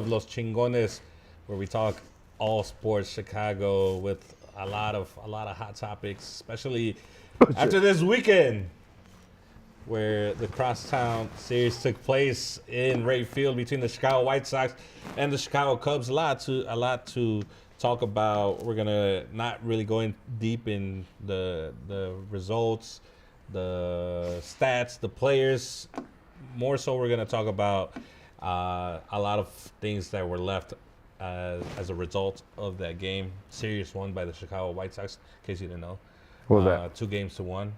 Los Chingones, where we talk all sports Chicago with a lot of hot topics, especially after this weekend, where the crosstown series took place in right field between the Chicago White Sox and the Chicago Cubs. A lot to talk about. We're gonna not really go in deep in the results, the stats, the players. More so, we're gonna talk about a lot of things that were left as a result of that game. Series won by the Chicago White Sox, in case you didn't know. What was that? 2-1.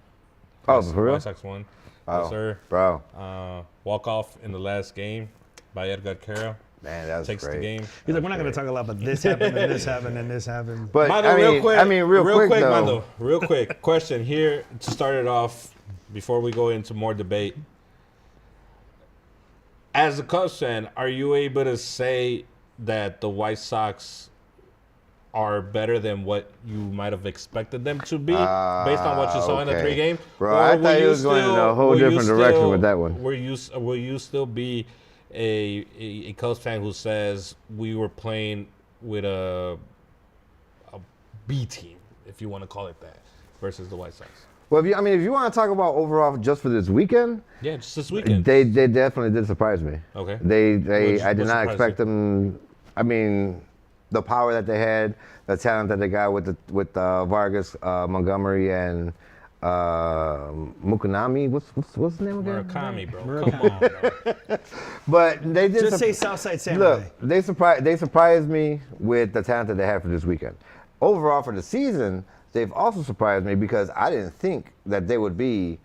Oh, for real? White Sox won. Oh, Yes, sir. bro. Walk off in the last game by Edgar Carrera. Man, that was Takes great. the game. He's like, we're not going to talk a lot, but this happened, and this happened, and this happened. But Mando, real quick, though. Mando, real quick. Question here to start it off before we go into more debate. As a Cubs fan, are you able to say that the White Sox are better than what you might have expected them to be, based on what you saw in the 3 games? Bro, I thought you was going in a whole different direction with that one. Will you still be a Cubs fan who says we were playing with a B team, if you want to call it that, versus the White Sox? Well, if you want to talk about overall just for this weekend, Yeah, just this weekend. they definitely did surprise me. Okay. I did not expect them. The power that they had, the talent that they got with Vargas, Montgomery, and Mukanami. What's his name again? Murakami, bro. Come on, bro. But they did Just say Southside Samurai. Look, they surprised me with the talent that they had for this weekend. Overall, for the season, they've also surprised me because I didn't think that they would be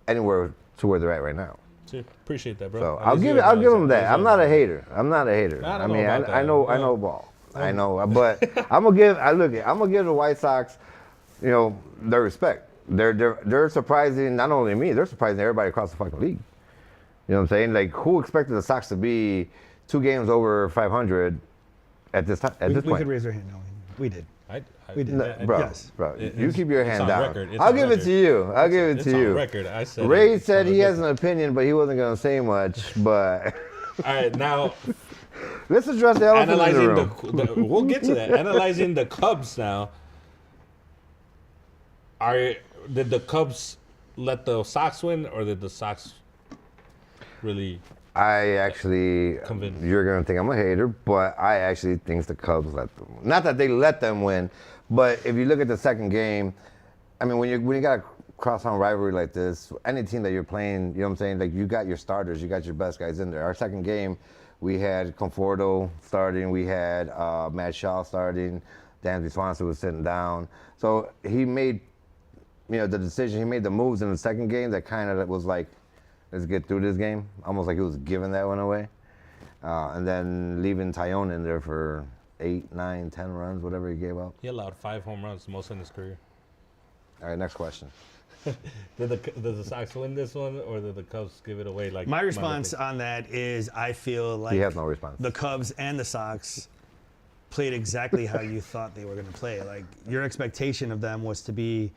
anywhere to where they're at right now. Appreciate that, bro. So I'll give them that. I'm not a hater. I know ball. I know, but I'm gonna give the White Sox, their respect. They're surprising not only me, they're surprising everybody across the fucking league. You know what I'm saying? Like, who expected the Sox to be 2 games over 500 at this time? At this point, we could raise our hand. No, we did. We did. No, bro, Yes. bro, you keep your hand down. Record. I'll give it to you. It's on record. I said Ray said he has an opinion, but he wasn't gonna say much. But all right, now let's address the elephant in the room. We'll get to that. Analyzing the Cubs now. Did the Cubs let the Sox win, or did the Sox really? I actually, convinced? You're going to think I'm a hater, but I actually think the Cubs let them win. Not that they let them win, but if you look at the second game, when you got a crosstown rivalry like this, any team that you're playing, you know what I'm saying? Like, you got your starters, you got your best guys in there. Our second game, we had Conforto starting, we had Matt Shaw starting, Dansby Swanson was sitting down. So he made, the decision, he made the moves in the second game that kind of was like, let's get through this game. Almost like he was giving that one away. And then leaving Tyone in there for 8, 9, 10 runs, whatever he gave up. He allowed 5 home runs, the most in his career. All right, next question. Did the Sox win this one, or did the Cubs give it away? My response on that is I feel like he has no response. The Cubs and the Sox played exactly how you thought they were going to play. Like, your expectation of them was to be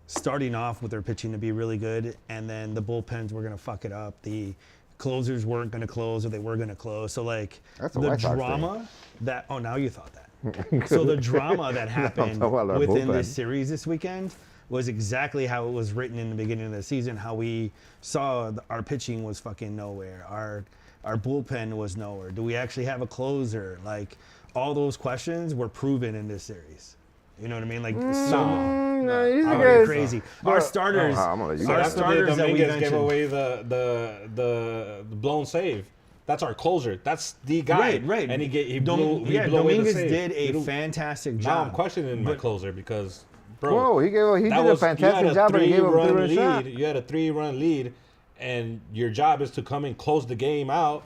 starting off with their pitching to be really good, and then the bullpens were going to fuck it up. The closers weren't going to close, or they were going to close. So, like, the drama that, now you thought that. So the drama that happened within this series this weekend was exactly how it was written in the beginning of the season, how we saw our pitching was fucking nowhere. Our bullpen was nowhere. Do we actually have a closer? Like, all those questions were proven in this series. You know what I mean? Like, no, crazy. Our starters, that we gave away the blown save. That's our closer. That's the guy. Right. And he blew away the Dominguez save. did a fantastic job. Now I'm questioning my closer because, bro. Whoa, he did a fantastic job, but he gave him a 3-run shot. You had a 3-run lead, and your job is to come and close the game out,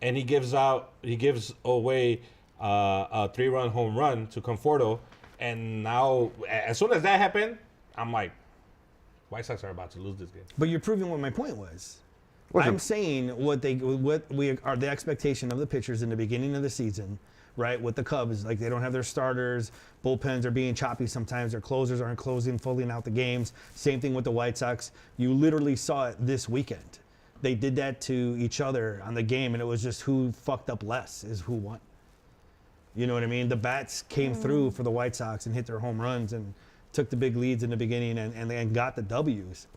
and he gives away a 3-run home run to Conforto. And now, as soon as that happened, I'm like, White Sox are about to lose this game. But you're proving what my point was. I'm saying what we are the expectation of the pitchers in the beginning of the season, right? With the Cubs, like, they don't have their starters, bullpens are being choppy sometimes, their closers aren't closing fully out the games. Same thing with the White Sox. You literally saw it this weekend. They did that to each other on the game, and it was just who fucked up less is who won. You know what I mean? The bats came through for the White Sox and hit their home runs and took the big leads in the beginning and got the W's.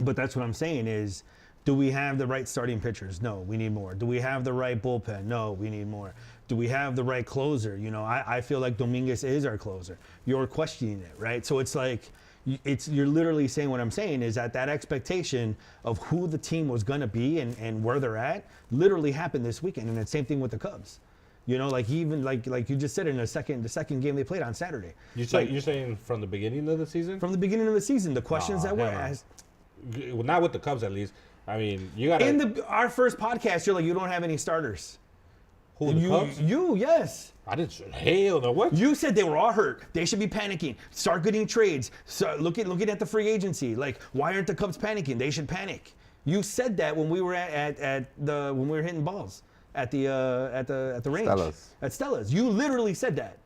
But that's what I'm saying is, do we have the right starting pitchers? No, we need more. Do we have the right bullpen? No, we need more. Do we have the right closer? You know, I feel like Dominguez is our closer. You're questioning it, right? So it's like, you're literally saying what I'm saying is that expectation of who the team was going to be and where they're at literally happened this weekend. And the same thing with the Cubs. You know, like even like you just said in the second game they played on Saturday. You're saying from the beginning of the season? From the beginning of the season, the questions that were asked. Well, not with the Cubs, at least. I mean, you got in our first podcast. You're like, you don't have any starters. Who, the Cubs? Yes. I didn't. Hell no. What? You said they were all hurt. They should be panicking. Start getting trades. Start looking at the free agency. Like, why aren't the Cubs panicking? They should panic. You said that when we were when we were hitting balls at the range. At Stella's. You literally said that.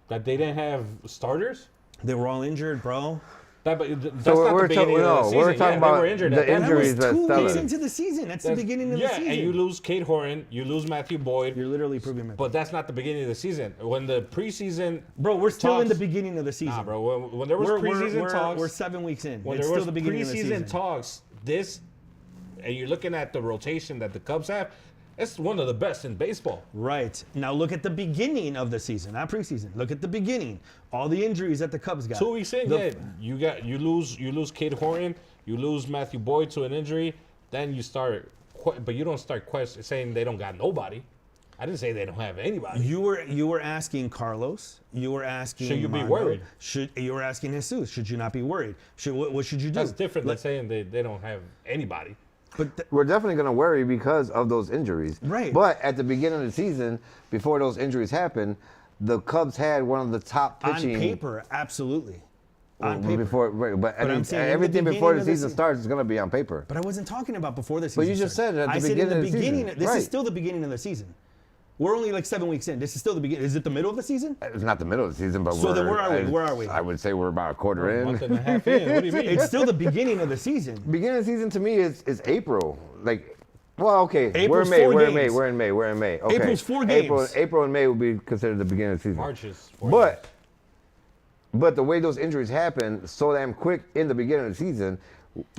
That they didn't have starters? They were all injured, bro. That's not the beginning of the season. We're talking about the injuries that was 2 Stella's. weeks into the season. That's the beginning of the season. Yeah, and you lose Cade Horan, you lose Matthew Boyd. You're literally proving me. But that's not the beginning of the season. When the preseason, bro, we're still in the beginning of the season. Nah, bro. When there was preseason talks, we're 7 weeks in. When it's there was still the beginning of the season. Preseason talks, and you're looking at the rotation that the Cubs have. It's one of the best in baseball. Right. Now look at the beginning of the season, not preseason. Look at the beginning. All the injuries that the Cubs got. 2 weeks in, you lose Cade Horan, you lose Matthew Boyd to an injury, then you start, but you don't start saying they don't got nobody. I didn't say they don't have anybody. You were asking Carlos. You were asking. Should you be Mondo, worried? You were asking Jesus? Should you not be worried? What should you do? That's different than saying they don't have anybody. But we're definitely going to worry because of those injuries. Right. But at the beginning of the season, before those injuries happened, the Cubs had one of the top pitching. On paper, absolutely. On paper. But everything before the season starts is going to be on paper. But I wasn't talking about before the season. But you just said at the beginning of the season. This is still the beginning of the season. We're only like 7 weeks in. This is still the beginning. Is it the middle of the season? It's not the middle of the season, but so then where are we? Where are we? I would say we're about a quarter in. A month and a half in. What do you mean? It's still the beginning of the season. Beginning of the season to me is April. Like, well, okay. April's We're in May. Okay. April's 4 games. April and May would be considered the beginning of the season. March is 4 games. But the way those injuries happen so damn quick in the beginning of the season.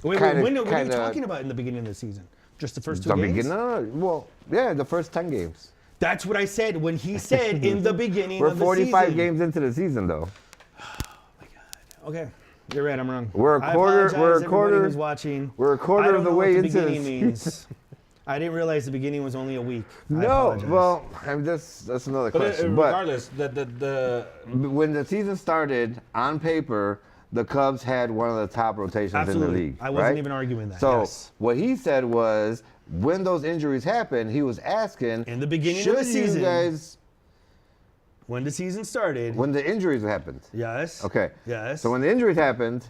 When are you talking about in the beginning of the season? Just the first 2 games? No. Well, yeah, the first 10 games. That's what I said when he said in the beginning of the season. We're 45 games into the season, though. Oh, my God. Okay. You're right, I'm wrong. We're a quarter who's watching. We're a quarter of the way into the beginning means. I didn't realize the beginning was only a week. No, well, that's another question. But regardless, when the season started, on paper, the Cubs had one of the top rotations in the league. I wasn't even arguing that. So what he said was, when those injuries happened, he was asking, in the beginning of the season, you guys, when the season started, when the injuries happened. Yes. Okay. Yes. So when the injuries happened,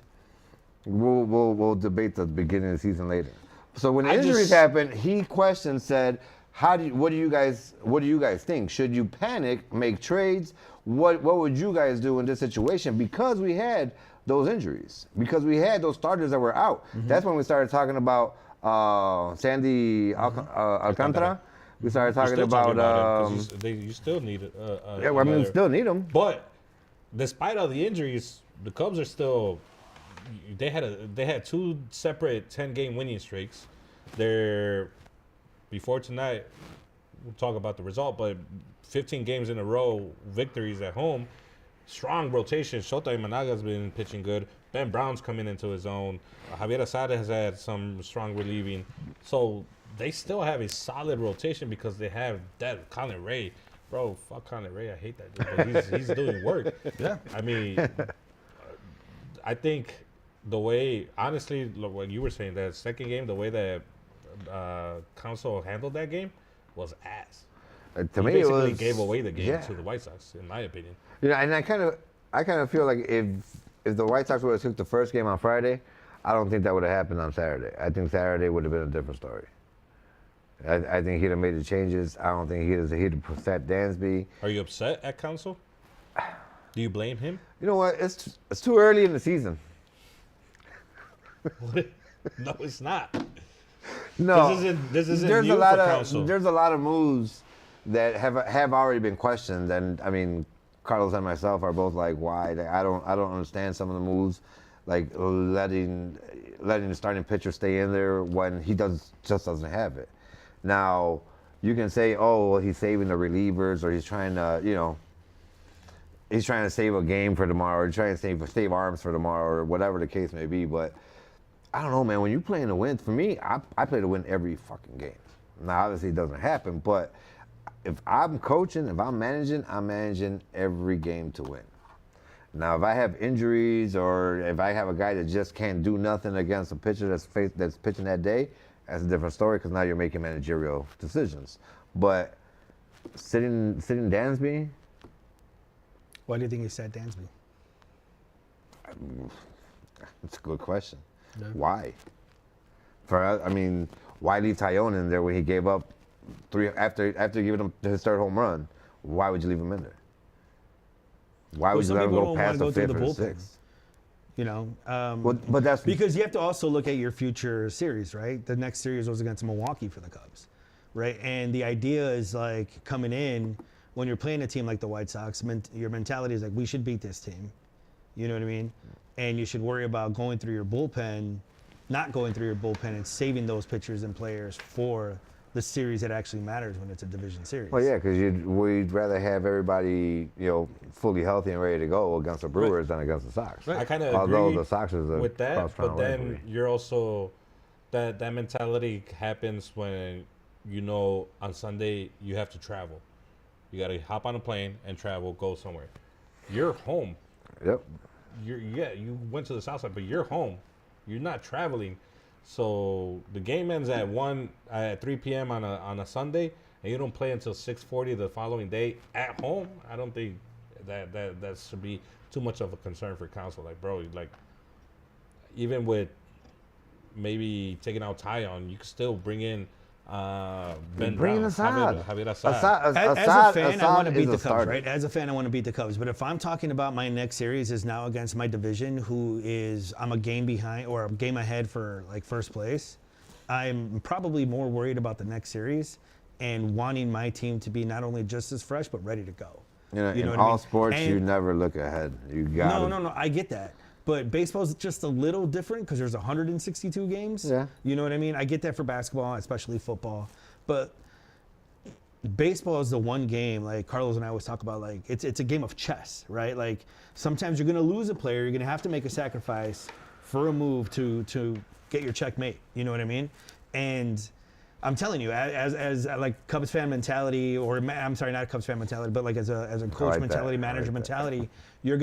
we'll debate the beginning of the season later. So when the injuries happened, he said, what do you guys think? Should you panic, make trades? What would you guys do in this situation? Because we had those injuries, because we had those starters that were out. Mm-hmm. That's when we started talking about Sandy Alcantara. We started talking about you still need it. we still need them. But despite all the injuries, the Cubs are still. They had 2 separate 10-game winning streaks. Before tonight, we'll talk about the result, but 15 games in a row, victories at home. Strong rotation. Shota Imanaga's been pitching good. Ben Brown's coming into his own. Javier Asada has had some strong relieving. So they still have a solid rotation because they have that Colin Ray. Bro, fuck Colin Ray. I hate that dude, but he's doing work. Yeah. I mean, I think the way, honestly, when you were saying that second game, the way that Council handled that game was ass. To me, basically it was, gave away the game to the White Sox, in my opinion. And I kind of feel like if the White Sox would have took the first game on Friday, I don't think that would have happened on Saturday. I think Saturday would have been a different story. I think he'd have made the changes. I don't think he'd have sat Dansby. Are you upset at Council? Do you blame him? You know what? It's too early in the season. No, it's not. No, this isn't new for Council. There's a lot of moves that have already been questioned. And I mean, Carlos and myself are both like, why? Like, I don't understand some of the moves, like letting the starting pitcher stay in there when he just doesn't have it. Now, you can say, oh, well, he's saving the relievers, or he's trying to, he's trying to save a game for tomorrow, or trying to save arms for tomorrow, or whatever the case may be. But I don't know, man. When you're playing to win, for me, I play to win every fucking game. Now, obviously, it doesn't happen, but if I'm coaching, if I'm managing every game to win. Now, if I have injuries, or if I have a guy that just can't do nothing against a pitcher that's pitching that day, that's a different story, because now you're making managerial decisions. But sitting Dansby. Why do you think he sat Dansby? That's a good question. Yeah. Why? Why leave Tyone in there when he gave up three after giving him his third home run? Why would you leave him in there? Why would you let him go past the fifth or sixth? But that's because you have to also look at your future series, right? The next series was against Milwaukee for the Cubs, right? And the idea is like coming in when you're playing a team like the White Sox, your mentality is like, we should beat this team. You know what I mean? And you should worry about going through your bullpen, not going through your bullpen, and saving those pitchers and players for the series that actually matters when it's a division series. Well, yeah, because we'd rather have everybody, fully healthy and ready to go against the Brewers than against the Sox. Right. I kind of Although agree the Sox is with that, but then rivalry. you're also that mentality happens when on Sunday you have to travel. You got to hop on a plane and travel, go somewhere. You're home. Yep. You went to the South Side, but you're home. You're not traveling. So the game ends at 3 p.m. on a Sunday, and you don't play until 6:40 the following day at home. I don't think that should be too much of a concern for council. Like, bro, like even with maybe taking out Tyon, you can still bring in Ben Bring Brown, Assad. Javier Assad. As a fan, I want to beat the Cubs, starter. right? As a fan, I want to beat the Cubs. But if I'm talking about my next series is now against my division, I'm a game behind or a game ahead for like first place, I'm probably more worried about the next series and wanting my team to be not only just as fresh but ready to go. In all sports, you never look ahead. You got No, I get that. But baseball's just a little different because there's 162 games. Yeah. You know what I mean? I get that for basketball, especially football. But baseball is the one game, like Carlos and I always talk about, like it's a game of chess, right? Like sometimes you're going to lose a player. You're going to have to make a sacrifice for a move to get your checkmate. You know what I mean? And I'm telling you, as like Cubs fan mentality, or I'm sorry, not Cubs fan mentality, but like as a coach mentality, manager mentality, you're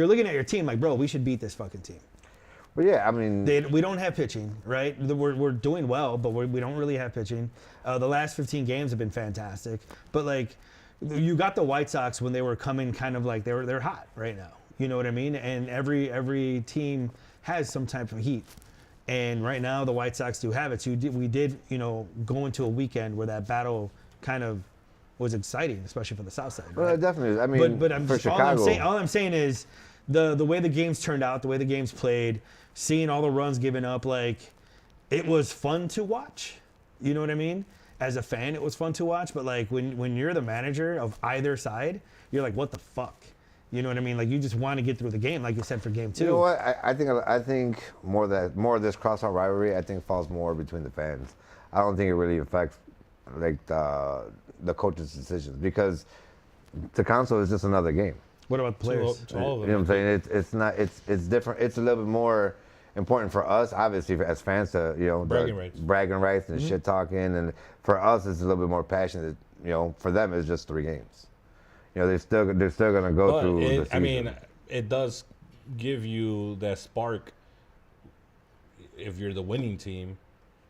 looking at your team like, bro, we should beat this fucking team. Well, yeah, I mean, we don't have pitching, right? We're doing well, but we don't really have pitching. The last 15 games have been fantastic, but like you got the White Sox when they were coming, kind of like they're hot right now. You know what I mean? And every team has some type of heat. And right now the White Sox do have it. So we did go into a weekend where that battle kind of was exciting, especially for the South Side. Right? well, definitely. I mean, but for Chicago, all I'm saying is the way the games turned out, the way the games played, seeing all the runs given up, like it was fun to watch. You know what I mean? As a fan, it was fun to watch. But like when you're the manager of either side, you're like, what the fuck? You know what I mean? Like you just want to get through the game, like you said for game 2. You know what? I think more of this crossout rivalry, I think falls more between the fans. I don't think it really affects like the coaches' decisions, because the council is just another game. What about the players? To all of them. You know what I'm saying? It's different. It's a little bit more important for us, obviously, as fans to bragging rights and shit talking, and for us, it's a little bit more passionate. For them, it's just 3 games. They're still gonna go through the season. I mean, it does give you that spark if you're the winning team,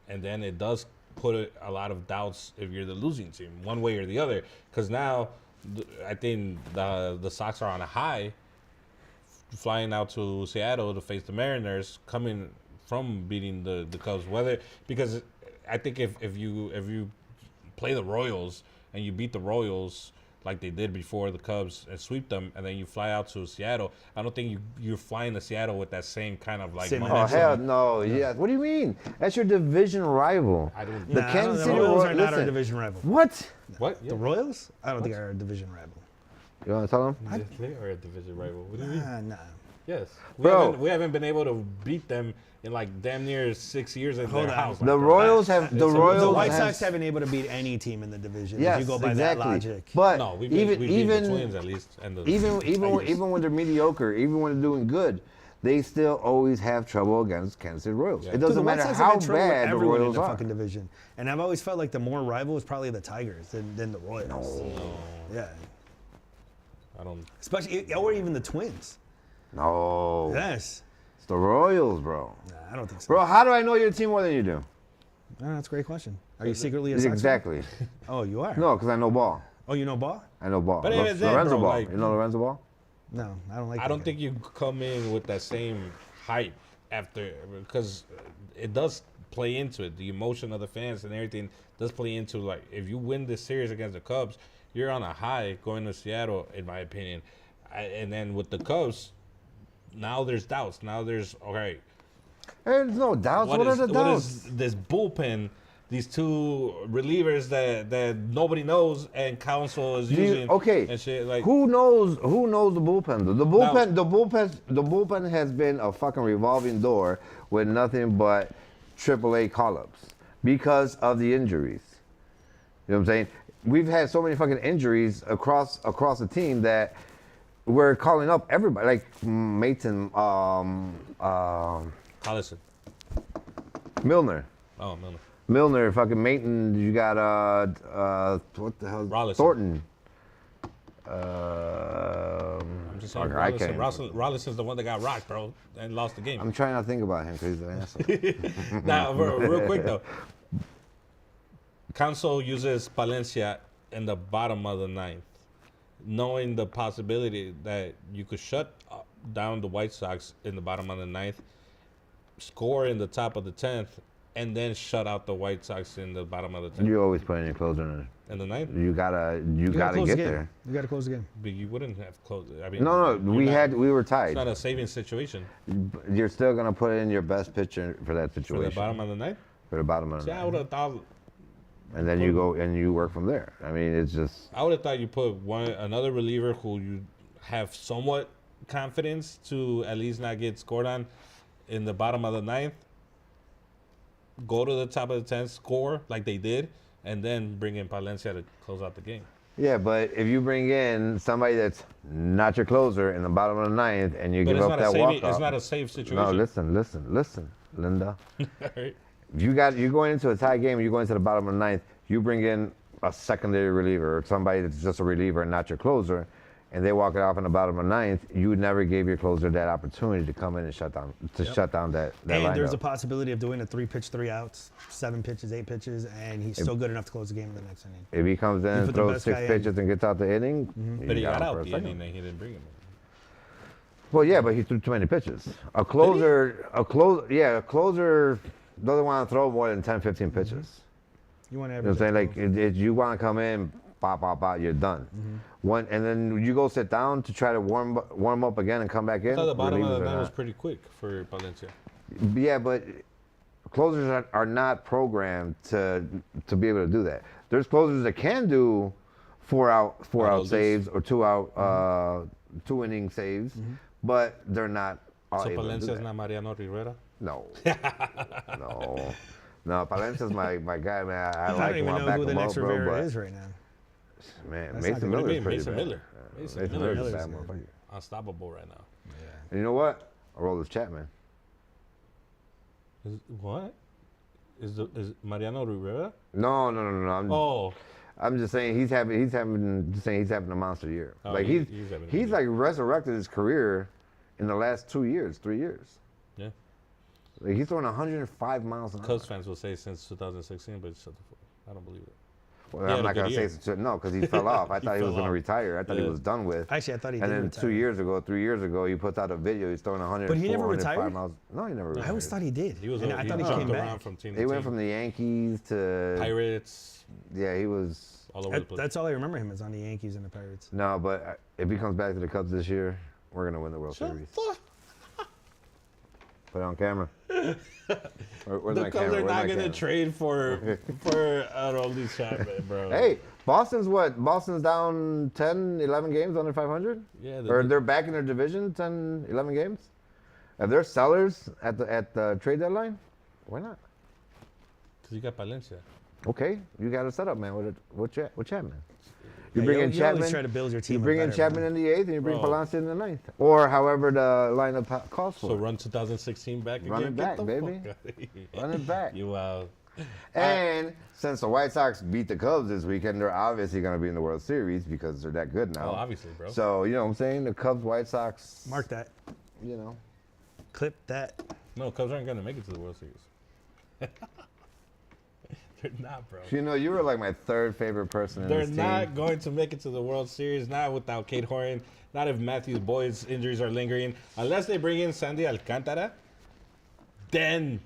and then it does put a lot of doubts if you're the losing team, one way or the other. Because now, I think the Sox are on a high, flying out to Seattle to face the Mariners, coming from beating the Cubs. Because I think if you play the Royals and you beat the Royals, like they did before the Cubs and sweep them, and then you fly out to Seattle. I don't think you're flying to Seattle with that same kind of like Same momentum. Oh hell no! Yeah. What do you mean? That's your division rival. I don't. The Nah, Kansas the City Royals are Royals. not our Listen. division rival. What? What? Yeah. The Royals? I don't think are our division rival. You want to tell them? They are a division rival. What do you mean? Nah. Yes. Bro. We haven't been able to beat them in like damn near 6 years in Hold their on. house. The Royals have the It's a- Royals. The White have- Sox haven't been able to beat any team in the division. Yes, if you go by exactly. that logic. But No, we even beat the Twins at least. And the Tigers. even when they're mediocre, even when they're doing good, they still always have trouble against Kansas City Royals. Yeah. It Dude, the doesn't White matter Sox have how had trouble with bad the everyone in Royals the are. fucking division. And I've always felt like the more rival is probably the Tigers than the Royals. Yeah. I don't. Especially, or even the Twins. No, Yes. it's the Royals, bro. Nah, I don't think so. Bro, how do I know your team more than you do? That's a great question. Are you secretly a Sox fan? Exactly. Oh, you are? No, because I know ball. Oh, you know ball? I know ball. But even then, Lorenzo bro, Ball. like- You know Lorenzo Ball? No, I don't like I that don't guy. think you come in with that same hype after, because it does play into it. The emotion of the fans and everything does play into, like, if you win this series against the Cubs, you're on a high going to Seattle, in my opinion. And then with the Cubs, now there's doubts. Now there's, okay, There's no doubts. What are the what doubts? is this bullpen? These two relievers that nobody knows and Council is using. Okay. And shit, like, Who knows the bullpen? The bullpen has been a fucking revolving door with nothing but AAA call-ups because of the injuries. You know what I'm saying? We've had so many fucking injuries across the team that we're calling up everybody, like Mason, Collison. Milner. Oh, Milner. Milner, fucking Mayton, you got what the hell? Rollison. Thornton. I'm just saying, I can't. Rollinson's the one that got rocked, bro, and lost the game. I'm trying not to think about him because he's an asshole. Now, real quick though, Council uses Palencia in the bottom of the ninth, knowing the possibility that you could shut down the White Sox in the bottom of the ninth, score in the top of the 10th, and then shut out the White Sox in the bottom of the 10th. You always put any closer in In the ninth, You gotta close get the game. there. You got to close the game. but you wouldn't have closed it. I mean, No, we were It's tied. not a saving situation You're still gonna put in your best pitcher for that for situation. the bottom of the ninth. For the bottom of the See, I ninth. would have thought. And then you go and you work from there. I mean, it's just I would have thought you put another reliever who you have somewhat confidence to at least not get scored on in the bottom of the ninth. Go to the top of the 10th, score like they did, and then bring in Palencia to close out the game. yeah. But if you bring in somebody that's not your closer in the bottom of the ninth and you But give it's up not a that saving, walk it's off. not a safe situation. No, listen, Linda. Right? You're going into a tie game. You're going to the bottom of the ninth. You bring in a secondary reliever or somebody that's just a reliever and not your closer, and they walk it off in the bottom of the ninth. You never gave your closer that opportunity to come in and shut down that And there's a lineup. possibility of doing a 3-pitch, 3 outs, 7 pitches, 8 pitches, and he's still good enough to close the game in the next inning. If he comes in You and put the throws best 6 guy in. pitches and gets out the inning, But he got him for out a the second. inning and he didn't bring him. Well, yeah, but he threw too many pitches. A closer doesn't want to throw more than 10, 15 pitches. You want to You know what I'm saying? Like, if you want to come in, pop, you're done. And then you go sit down to try to warm up again and come back in. I thought the bottom of relievers the are ninth was not. pretty quick for Palencia. Yeah, but closers are not programmed to be able to do that. There's closers that can do 4 out Ronaldo's. saves or 2 out 2 inning saves, but they're not all So able to do Palencia's that. not Mariano Rivera? No. No, Palencia's my guy, man. I I like don't him. even I'll know back who the him next up, bro, Rivera but is right now. man, That's Mason not What do you Miller's mean? pretty Mason bad. Miller. Yeah, Mason Mason Miller Miller's a is bad motherfucker. unstoppable right now. And you know what? I roll this chat, man. What? Is Mariano Rivera? No. Oh, I'm just saying he's having a monster year. Oh, like he's having a he's good like resurrected his career in the last 2 years, 3 years. yeah. Like he's throwing 105 miles an hour. Cubs fans will say since 2016, but shut the fuck. I don't believe it. Well, He had I'm a not good gonna year. say some shit. No, because he fell off. I thought he was fell gonna off. retire. I thought he Yeah. was done with. Actually, I thought he did And then retire. 3 years ago, he puts out a video. He's throwing 104, But he never 105 retired? miles. No, he never retired. I always thought he did. He was. and I thought he jumped came around back. from team to He team. went from the Yankees to Pirates. Yeah, he was. all over the place. That's all I remember him is on the Yankees and the Pirates. No, but if he comes back to the Cubs this year, we're gonna win the World Series. Put it on camera. Where's The my Cubs camera? are Where's not my gonna camera? trade for Aroldis Chapman, bro. Hey, Boston's what? Boston's down 10, 11 games under 500? Yeah, Or they're back in their division 10, 11 games? If they're sellers at the trade deadline, why not? Because you got Palencia. Okay, you got a setup, man, with Chapman. You Yeah, bring in you Chapman. always try to build your team You up bring in better, Chapman man. in the 8th and you bring Bro. Palencia in the 9th. Or however the lineup calls for. So run 2016 back again. Run it Get back, the baby. fuck outta here. Run it back. You And since the White Sox beat the Cubs this weekend, they're obviously going to be in the World Series because they're that good now. Oh, obviously, bro. So, you know what I'm saying? The Cubs, White Sox. Mark that. You know. Clip that. No, Cubs aren't gonna make it to the World Series. They're not, bro. You know, you were like my third favorite person in They're this team. not going to make it to the World Series, not without Kate Horn, not if Matthew Boyd's injuries are lingering. Unless they bring in Sandy Alcantara, then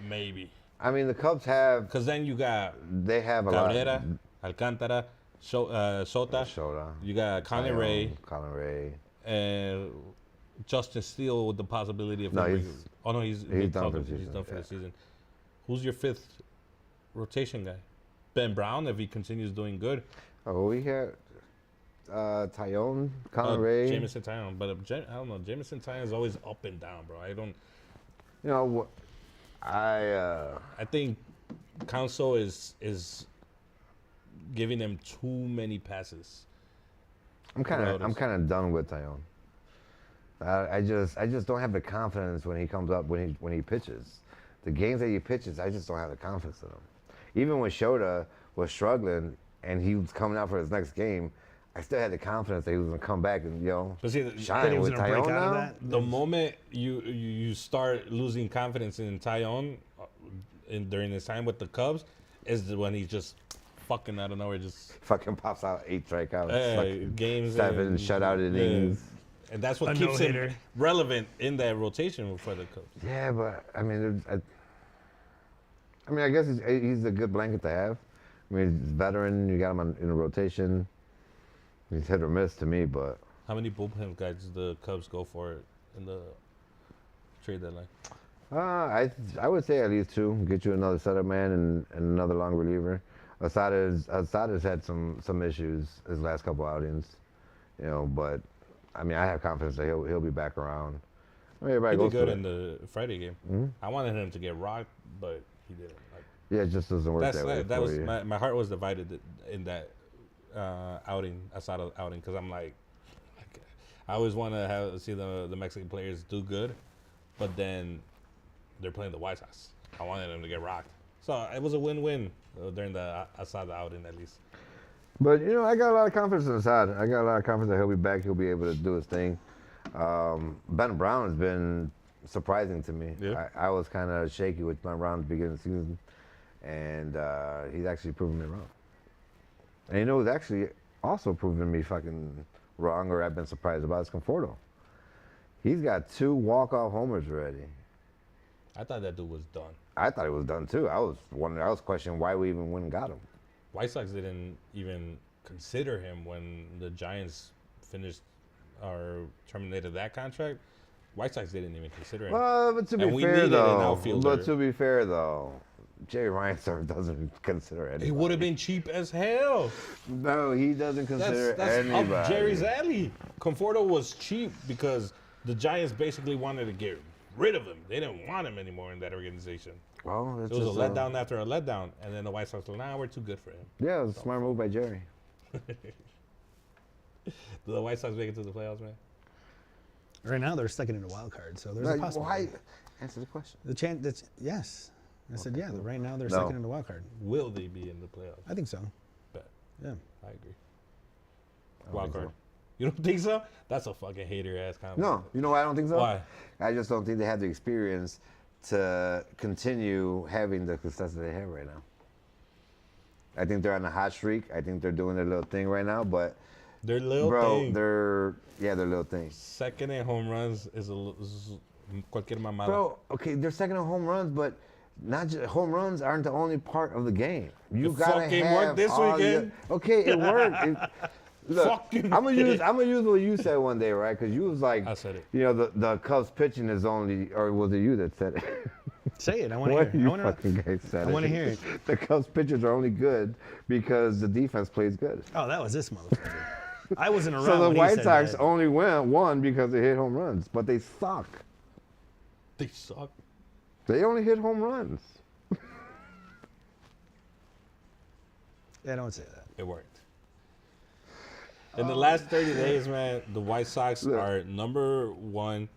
maybe. I mean, the Cubs have, Because then you got they have a lot. Cabrera, Alcantara, Sota. Shota. You got Conley Tyone, Ray, Colin Ray. and Justin Steele with the possibility of. No, him he's- bringing- oh no, he's done told for him the he's season, done for yeah. the season. Who's your fifth rotation guy? Ben Brown, if he continues doing good. Oh, we had Tyone, Colin Ray. Jameson Tyone, but I don't know. Jameson Tyone is always up and down, bro. I don't. You know, I think Council is giving them too many passes. I'm kind of done with Tyone. I just don't have the confidence when he comes up when he pitches. The games that he pitches, I just don't have the confidence in him. Even when Shota was struggling and he was coming out for his next game, I still had the confidence that he was gonna come back and But see, That shine he was with gonna break Tyone out of now. that. the moment you start losing confidence in Tyone during his time with the Cubs is when he's just fucking out of nowhere, just Fucking pops out 8 strikeouts, fucking games 7 and- shutout innings. and that's what A keeps him no-hitter. relevant in that rotation for the Cubs. Yeah, but I mean, I guess he's a good blanket to have. I mean, he's a veteran. You got him in a rotation. He's hit or miss to me, but How many bullpen guys did the Cubs go for in the trade deadline? I would say at least 2. Get you another setup man and another long reliever. Asada's had some issues his last couple outings, you know. But I mean, I have confidence that he'll be back around. I mean, everybody He did goes good through in it. the Friday game. I wanted him to get rocked, but he didn't. Like, Yeah, it just doesn't work that way that for was you. my heart was divided in that outing, Asada outing, because I'm like, I always want to see the Mexican players do good, but then they're playing the White Sox. I wanted them to get rocked, so it was a win-win during the Asada outing at least. But you know, I got a lot of confidence in Asad. I got a lot of confidence that he'll be back. He'll be able to do his thing. Ben Brown has been surprising to me. Yeah. I was kind of shaky with Ben Brown at the beginning of the season, and he's actually proven me wrong. And you know who's actually also proven me fucking wrong, or I've been surprised about, is Conforto. He's got 2 walk-off homers already. I thought that dude was done. I thought it was done too. I was questioning why we even went and got him. White Sox didn't even consider him when the Giants finished or terminated that contract. White Sox didn't even consider him. Well, but to And be we fair needed an though, outfielder. but to be fair though, Jerry Reinsdorf doesn't consider anybody. He would have been cheap as hell. No, he doesn't consider That's anybody. up Jerry's alley. Conforto was cheap because the Giants basically wanted to get rid of him. They didn't want him anymore in that organization. Well, It it's was a just letdown after a letdown, and then the White Sox were like, nah, we're too good for him. Yeah, it was a smart move by Jerry. Do the White Sox make it to the playoffs, man? Right now, they're stuck in a wild card, so there's No, a possibility. why? Answer the question. The chance that's yes. I said yeah. Right now, they're No. stuck in the wild card. Will they be in the playoffs? I think so. Bet. Yeah. I agree. don't Wild think card. so. You don't think so? That's a fucking hater ass comment. No, you know why I don't think so? Why? I just don't think they have the experience to continue having the success that they have right now. I think they're on a hot streak. I think they're doing their little thing right now, but Their little bro, thing. their little thing. Second in home runs is cualquier mamada. Bro, okay, they're second on home runs, but not just home runs aren't the only part of the game. You It gotta fucking have worked this all weekend. Okay, it worked. Look, Fucking I'm gonna use what you said one day, right? Because you was like, I said it. You know, the Cubs pitching is only, or was it you that said it? Say it. I want to What hear. you I want fucking guys said I it. want to hear it. The Cubs pitchers are only good because the defense plays good. Oh, that was this motherfucker. I wasn't around. So the when he White said Sox that. only won because they hit home runs, but they suck. They suck. They only hit home runs. Yeah, don't say that. It worked. In the last 30 days, man, the White Sox are number one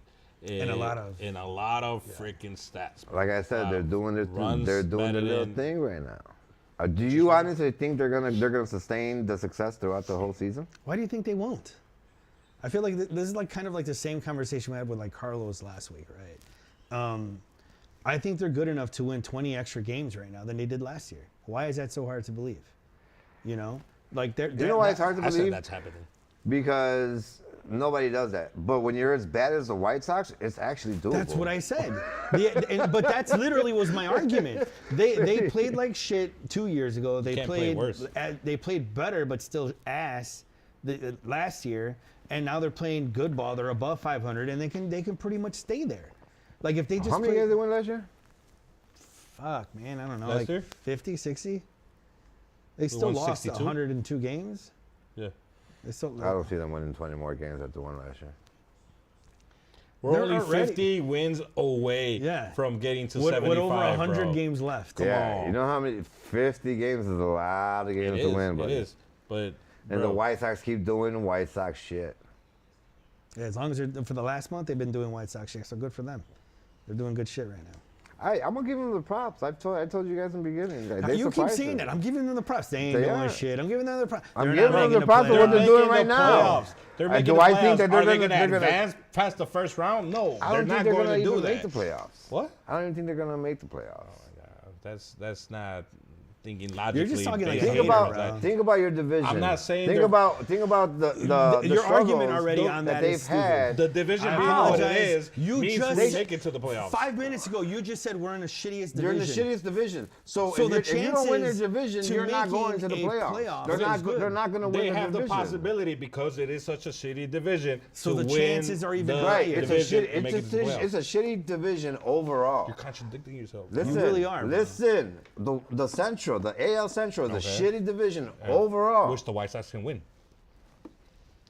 In a lot of- freaking stats. Like I said, they're doing their Runs they're doing their batted little in. thing right now. Do you honestly think they're gonna sustain the success throughout the whole season? Why do you think they won't? I feel like this is like kind of like the same conversation we had with like Carlos last week, right? I think they're good enough to win 20 extra games right now than they did last year. Why is that so hard to believe? You know, like they're. You know why it's hard to I said believe? that's happening. Because nobody does that. But when you're as bad as the White Sox, it's actually doable. That's what I said. But that's literally was my argument. They played like shit 2 years ago. They can't play worse. They played better, but still ass last year. And now they're playing good ball. They're above 500, and they can pretty much stay there. Like if they just How many play, games they win last year? fuck man, I don't know, Last like year? 50, 60. They still won lost 62? 102 games. Yeah. They still. I don't see them winning 20 more games after one last year. We're They're only already- 50 wins away Yeah. from getting to With 75, over 100 bro. games left. Yeah, on. you know how many? 50 games is a lot of games It to is, win, it buddy. is. But, And bro, the White Sox keep doing White Sox shit. Yeah, as long as they're for the last month, they've been doing White Sox shit, so good for them. They're doing good shit right now. I'm gonna give them the props. I told you guys in the beginning. Now, They you keep surprised saying me. that. I'm giving them the props. They ain't They doing are. shit. I'm giving them the props. I'm They're giving not them making the props for what they're making doing the right now. playoffs. They're making do the I playoffs. think that Are they they're going to gonna- advance past the first round? No, I they're don't not think they're going gonna to do even that. make the playoffs. What? I don't even think they're gonna make the playoffs. That's not thinking logically. You're just talking like based. hater, Think about your division. I'm not saying Think they're- about the Your argument struggles already on that they've is stupid. had. The division I being what it apologize. is You means just- we make it to the playoffs. 5 minutes ago, you just said we're in the shittiest division. You're in the shittiest division. So, So if you don't win your chances division, to you're not making going to the a playoffs. playoff They're not. is good. They're not going to They win the have the division. possibility because it is such a shitty division. So to the win chances are even the higher. Right. It's a division shit. and make it to the playoffs. It's a shitty division overall. You're contradicting yourself. Listen, really are, bro. Listen, the Central, the AL Central is a Okay. shitty division overall. Which the White Sox can win.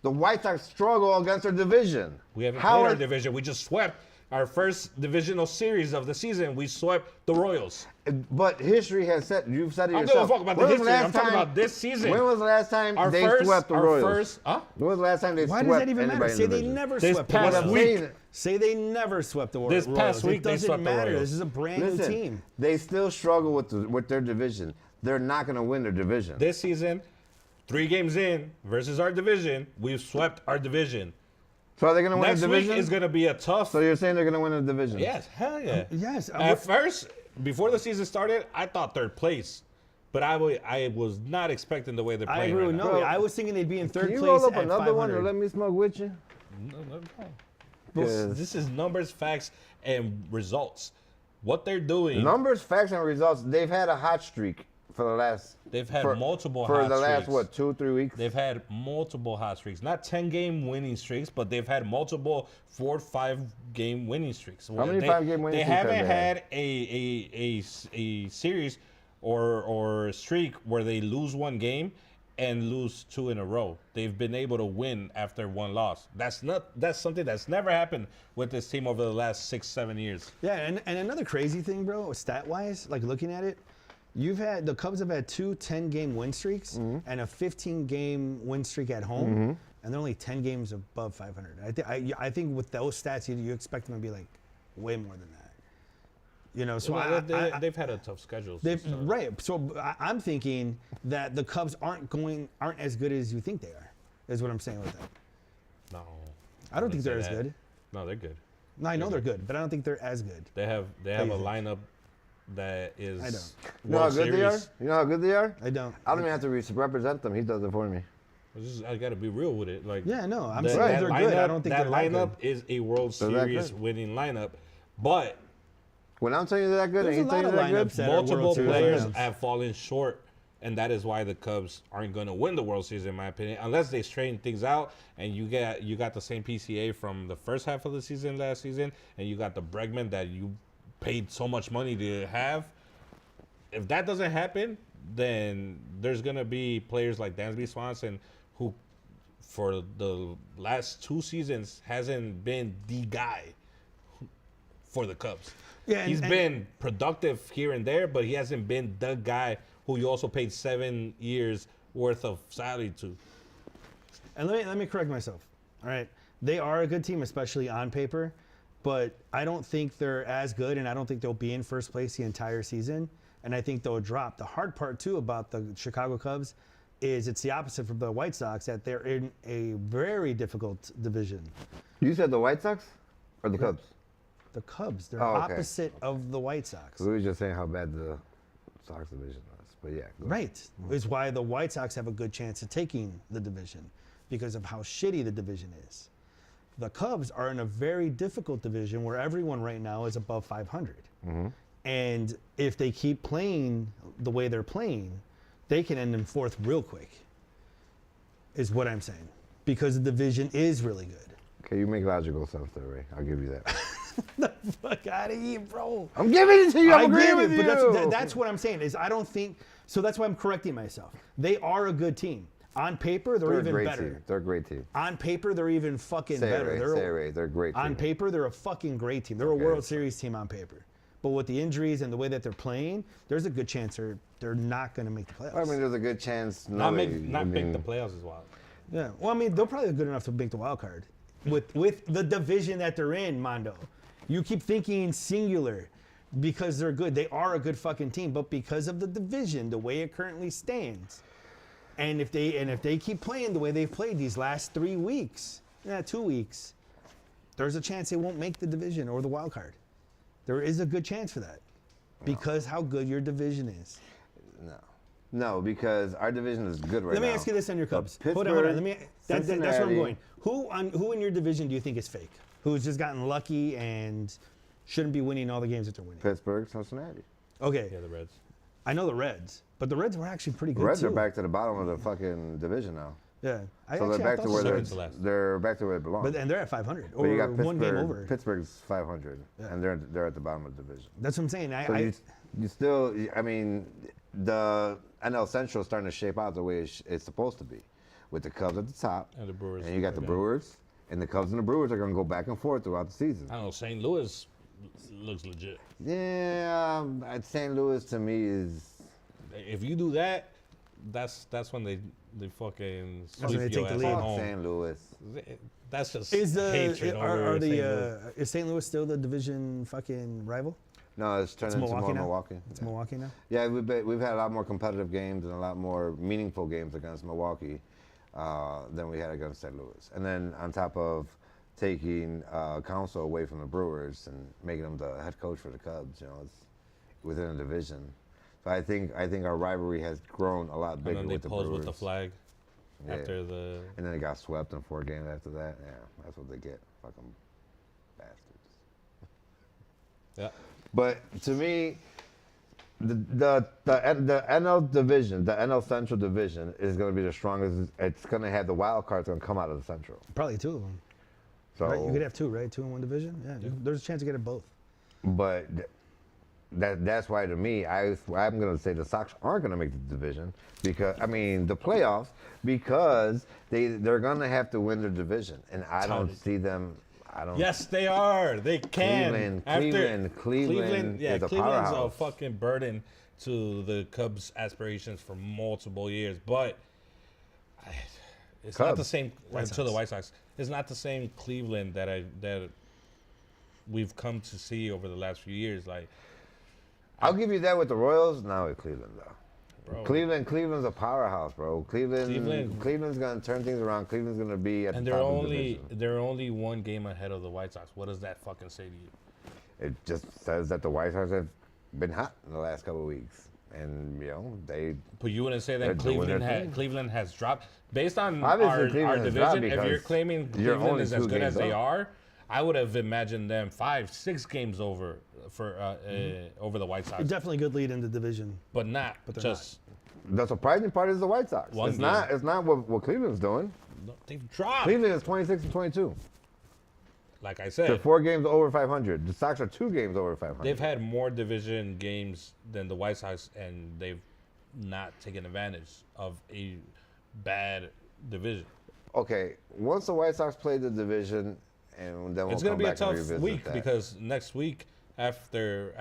The White Sox struggle against their division. We haven't How played our are- division. We just swept our first divisional series of the season. We swept the Royals. But history has said, you've said it I don't yourself. give a fuck about the When was history. I'm last talking time- about this season. When was the last time Our they first, swept the our Royals? first, huh? When was the last time they Why swept does that even matter? anybody in Say the they division? never This swept the past Royals. week. Say they never swept the Royals. This past week it they doesn't swept the matter. Royals. This is a brand new Listen, team. they still struggle with their division. They're not going to win their division. This season, 3 games in versus our division, we've swept our division. So are they going to win Next the week division? is going to be a tough. So you're saying they're going to win the division? Yes, hell yeah. Yes. At first, before the season started, I thought 3rd place. But I was not expecting the way they're I playing agree right with now. no. Bro, I was thinking they'd be in 3rd Can you place roll up at another 500. one or let me smoke with you? No, no, no. 'Cause This is numbers, facts, and results. What they're doing, numbers, facts, and results. They've had a hot streak for the last. they've had multiple for hot the last streaks. 2-3 weeks. They've had multiple hot streaks. Not 10-game winning streaks, but they've had multiple 4 or 5-game winning streaks. How many They- 5-game winning They streaks have haven't they had a series or a streak where they lose 1 game and lose 2 in a row. They've been able to win after 1 loss. That's something that's never happened with this team over the last 6-7 years. Yeah, and another crazy thing, bro, stat-wise, like looking at it, the Cubs have had 2 10-game win streaks and a 15-game win streak at home, and they're only 10 games above 500. I think with those stats, you expect them to be like way more than that. You know, so Well, they've had a tough schedule. right. So I'm thinking that the Cubs aren't as good as you think they are. Is what I'm saying with that. No, I don't think they're wouldn't as say that. good. No, they're good. No, I know they're good, but I don't think they're as good. They have do a you think? lineup that is. I don't. You know how World good they are? Series. You know how good they are? I don't. I don't even have to represent them. He does it for me. I got to be real with it. Like, Yeah, no, I'm that- saying that they're good. I lineup- don't think that they're that lineup good. is a World They're that Series good. winning lineup, but When I'm telling you they're that good, There's and a he's telling you lot of they're that lineups good, that are Multiple World Series players lineups. have fallen short, and that is why the Cubs aren't going to win the World Series, in my opinion, unless they straighten things out. And you got the same PCA from the first half of the season last season, and you got the Bregman that you paid so much money to have. If that doesn't happen, then there's going to be players like Dansby Swanson, who for the last 2 seasons hasn't been the guy for the Cubs. Yeah, He's been productive here and there, but he hasn't been the guy who you also paid 7 years worth of salary to. And let me correct myself. All right, they are a good team, especially on paper, but I don't think they're as good, and I don't think they'll be in first place the entire season. And I think they'll drop. The hard part too about the Chicago Cubs is it's the opposite from the White Sox, that they're in a very difficult division. You said the White Sox or the Cubs? The Cubs, they're Oh, okay. opposite of the White Sox. We were just saying how bad the Sox division was, but yeah. Go ahead. Right. Is why the White Sox have a good chance of taking the division because of how shitty the division is. The Cubs are in a very difficult division where everyone right now is above 500. And if they keep playing the way they're playing, they can end in 4th real quick, is what I'm saying. Because the division is really good. Okay, you make logical sense there, Ray. I'll give you that. The fuck out of here, bro. I'm giving it to you. I'm I agreeing get with it, you. but that's what I'm saying is I don't think, so that's why I'm correcting myself. They are a good team. On paper, they're They're a even great better. team. They're a great team. On paper, they're even fucking Say it, better. Ray. They're Say it, Ray. They're a great team. on paper, they're a fucking great team. They're a World Series team on paper. But with the injuries and the way that they're playing, there's a good chance they're not going to make the playoffs. I mean, there's a good chance. Not make the playoffs as well. Yeah. Well, I mean, they're probably good enough to make the wild card with the division that they're in, Mondo. You keep thinking singular because they're good. They are a good fucking team, but because of the division, the way it currently stands, and if they keep playing the way they've played these last 3 weeks, 2 weeks, there's a chance they won't make the division or the wild card. There is a good chance for that because how good your division is. No, because our division is good right now. Let me ask you this on your Cubs. Hold on. Let me. That's where I'm going. Who in your division do you think is fake? Who's just gotten lucky and shouldn't be winning all the games that they're winning? Pittsburgh, Cincinnati. Okay. Yeah, the Reds. I know the Reds, but the Reds were actually pretty good The Reds too. are back to the bottom of the fucking division now. Yeah. So they're back to where Second to last. they're back to where they belong. And they're at 500 But you or got one game over. Pittsburgh's 500, and they're at the bottom of the division. That's what I'm saying. So you still, I mean, the NL Central is starting to shape out the way it's supposed to be, with the Cubs at the top, And the Brewers. and you got the Brewers, and the Cubs and the Brewers are going to go back and forth throughout the season. I don't know. St. Louis looks legit. Yeah, St. Louis to me is. If you do that, that's when they fucking when sweep they your take the ass lead. at Fuck home. St. Louis. That's just Is hatred over St. Louis. is St. Louis still the division fucking rival? No, it's turning into more Milwaukee now? Milwaukee. It's Milwaukee now. Yeah, we've had a lot more competitive games and a lot more meaningful games against Milwaukee than we had against St. Louis. And then on top of taking Counsell away from the Brewers and making him the head coach for the Cubs, it's within a division. So I think our rivalry has grown a lot bigger And then they with the posed Brewers. with the flag Yeah. after the. And then they got swept in 4 games after that. Yeah, that's what they get. Fucking bastards. Yeah. But to me, the NL division, the NL Central division, is going to be the strongest. It's going to have the wild cards going to come out of the Central. Probably 2 of them. So Right? You could have 2, right? 2 in one division. Yeah. There's a chance to get it both. But that's why to me, I'm going to say the Sox aren't going to make the division the playoffs, because they're going to have to win their division, and I don't see them. Yes, they are. They can. Cleveland Yeah, is a Cleveland's powerhouse. a fucking burden to the Cubs' aspirations for multiple years, but it's not the Cubs. same. To the White Sox, it's not the same Cleveland that we've come to see over the last few years. Like, I'll give you that with the Royals. Not with Cleveland though. bro, Cleveland's a powerhouse, bro. Cleveland's gonna turn things around. Cleveland's gonna be at and the top of the division. they're only 1 game ahead of the White Sox. What does that fucking say to you? It just says that the White Sox have been hot in the last couple of weeks, and they. But you wouldn't say They're that doing their thing. Cleveland has dropped based on Obviously, our Cleveland has dropped division. If you're because claiming you're Cleveland only is as 2 good as games they up. are, I would have imagined them 5-6 games over over the White Sox, Definitely a good lead in the division. but not they're just. The surprising part is the White Sox. One It's game. not. It's not what Cleveland's doing. No, they've dropped. Cleveland is 26-22. Like I They're said, 4 games over 500. The Sox are 2 games over 500. they've had more division games than the White Sox, and they've not taken advantage of a bad division. Okay, once the White Sox play the division, and then we'll It's going come to be a back and tough revisit week that. because next week after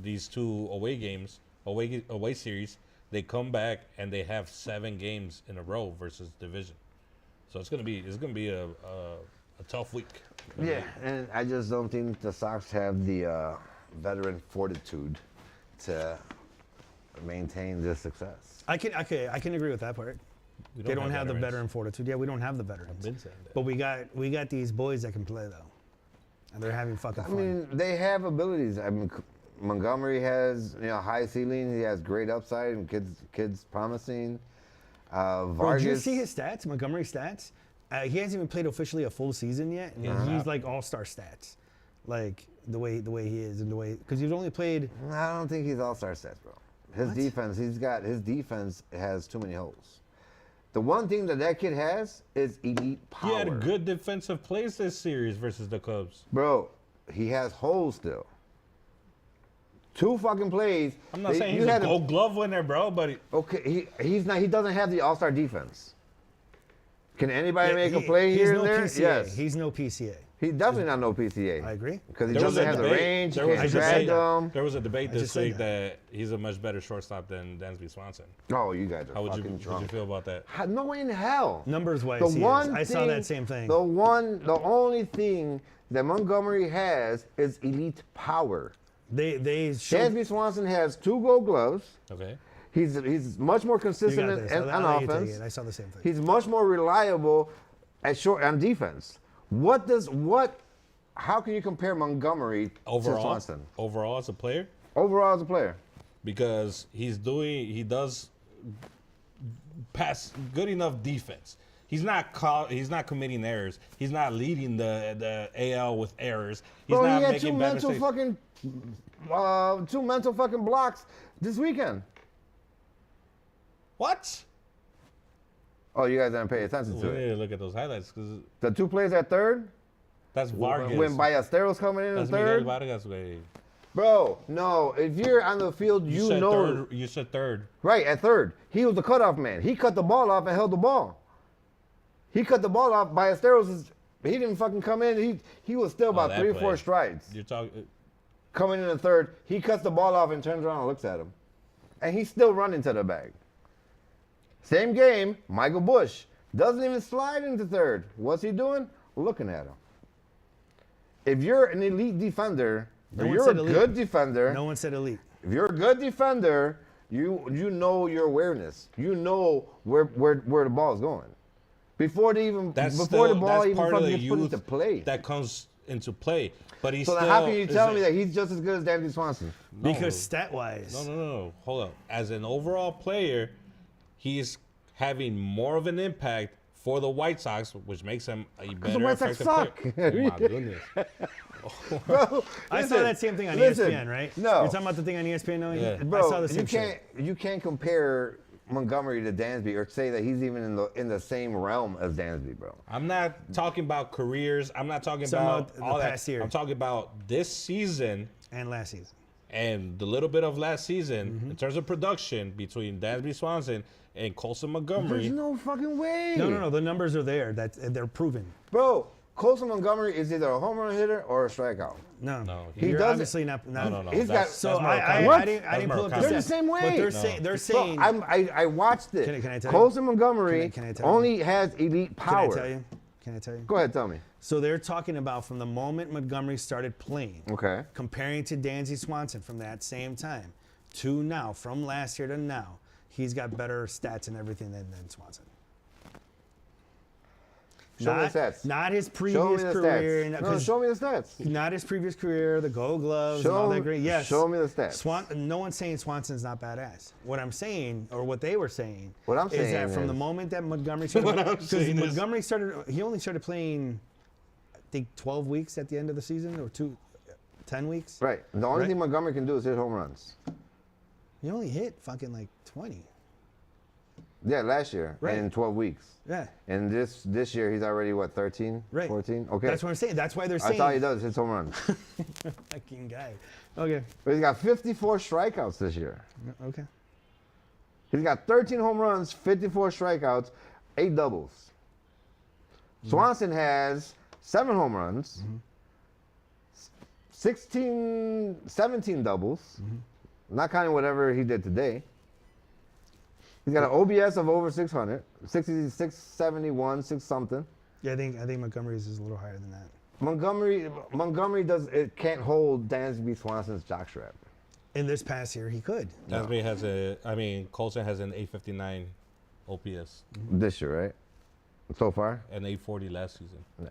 these 2 away series, they come back and they have 7 games in a row versus division. So it's going to be a tough week. Yeah, and I just don't think the Sox have the veteran fortitude to maintain this success. I can agree with that part. We They don't have the veterans. veteran fortitude. Yeah, we don't have the veterans. Been saying that. But we got these boys that can play though, and they're having fucking I fun. mean, they have abilities. I mean, Montgomery has high ceiling. He has great upside, and kids promising. Bro, Vargas. did you see his stats? Montgomery's stats. He hasn't even played officially a full season yet, and he's like all-star stats, like the way he is and the way because he's only played. I don't think he's all-star stats, bro. His defense has too many holes. The one thing that kid has is elite power. He had good defensive plays this series versus the Cubs. Bro, he has holes still. 2 fucking plays. I'm not saying he's a Gold Glove winner, bro, but Okay, he's not. He doesn't have the all-star defense. Can anybody make a play he's here no and there? PCA. Yes. He's no PCA. He's definitely not no PCA. I agree. Because he there was doesn't a have the debate. range. He There was can't a drag debate. them. There was a debate this just said week that. that he's a much better shortstop than Dansby Swanson. Oh, you guys are How would fucking you drunk. feel about that? No way in hell. Numbers wise, The he one is. I saw thing- that same thing. The only thing that Montgomery has is elite power. They showed. Dansby Swanson has 2 Gold Gloves. Okay. He's much more You consistent got this. on I'll let you take offense. it. I saw the same thing. He's much more reliable on defense. How can you compare Montgomery to Overall, Swanson? overall as a player, Overall as a player. because he does pass good enough defense. He's not committing errors. He's not leading the AL with errors. He's Bro, not he had making 2 bad mental mistakes. 2 mental fucking blocks this weekend. What? Oh, you guys didn't pay attention We to need it. to look at those highlights because The 2 plays at third, that's Vargas. when Ballesteros coming in That's at third. Miguel Vargas way. Bro, no. If you're on the field, you said know. third, you said third. Right, at third. He was the cutoff man. He cut the ball off and held the ball. He cut the ball off. Ballesteros, he didn't fucking come in. He was still about that 3 or play. 4 strides. You're talking. Coming in the third, he cuts the ball off and turns around and looks at him. And he's still running to the bag. Same game, Michael Bush doesn't even slide into third. What's he doing? Looking at him. If you're an elite defender, No or one you're a said elite. good defender, No one said elite. if you're a good defender, you know your awareness. You know where the ball's going. Before the ball That's even part of fucking the gets put youth into play. that comes into play. But he's So still. then how can you tell me isn't- that he's just as good as Dansby Swanson? No. Because stat wise, No. Hold up. As an overall player, he's having more of an impact for the White Sox, which makes him a better White Sox effective suck. player. Oh my goodness. Bro, I saw listen, that same thing on listen, ESPN, right? No. You're talking about the thing on ESPN, no? Yeah. Bro, I saw the same shit. you can't compare Montgomery to Dansby or say that he's even in the same realm as Dansby, bro. I'm not talking about careers. I'm not talking Talking about about all the that. past year. I'm talking about this season And last season. and the little bit of last season Mm-hmm. in terms of production between Dansby Swanson and Colson Montgomery. There's no fucking way. No. The numbers are there. They're proven. Bro, Colson Montgomery is either a home run hitter or a strikeout. No. No, You're he doesn't- obviously not. No. He's That's- got- So that's I Murakami. didn't pull up the Murakami. They're the stats. same way. But they're, No. they're Bro, saying. I watched it. Can I tell you? Colson Montgomery Can I tell you? only has elite Can power. I tell you? Can I tell you? Go ahead, tell me. So they're talking about from the moment Montgomery started playing, Okay. comparing to Dansby Swanson from that same time to now, from last year to now, he's got better stats and everything than Swanson. Show me the stats. Not his Show me previous the career. stats. No, 'cause show me the stats. Not his previous career, the Gold Gloves and all that great. Yes. Show me the stats. No one's saying Swanson's not badass. What I'm saying, or what they were saying, What I'm is saying that from is- the moment that Montgomery started, What I'm because saying is- Montgomery started, he only started playing think 12 weeks at the end of the season, or 10 weeks. Right. The only Right. thing Montgomery can do is hit home runs. He only hit fucking like 20. Yeah, last year Right. in 12 weeks. Yeah. And this year he's already what, 13, Right. 14? Okay. That's what I'm saying. That's why they're saying. That's all he does, hits home runs. Fucking guy. Okay. But he's got 54 strikeouts this year. Okay. He's got 13 home runs, 54 strikeouts, 8 doubles. Swanson has 7 home runs, 17 doubles, not counting whatever he did today. He's got an OBS of over 600, 66, 71, 6 something. Yeah, I think Montgomery's is a little higher than that. Montgomery can't hold Dansby Swanson's jockstrap. In this past year, he could. Dansby has Colson has an 859 OPS This year, right? So far? and 840 last season. Yeah.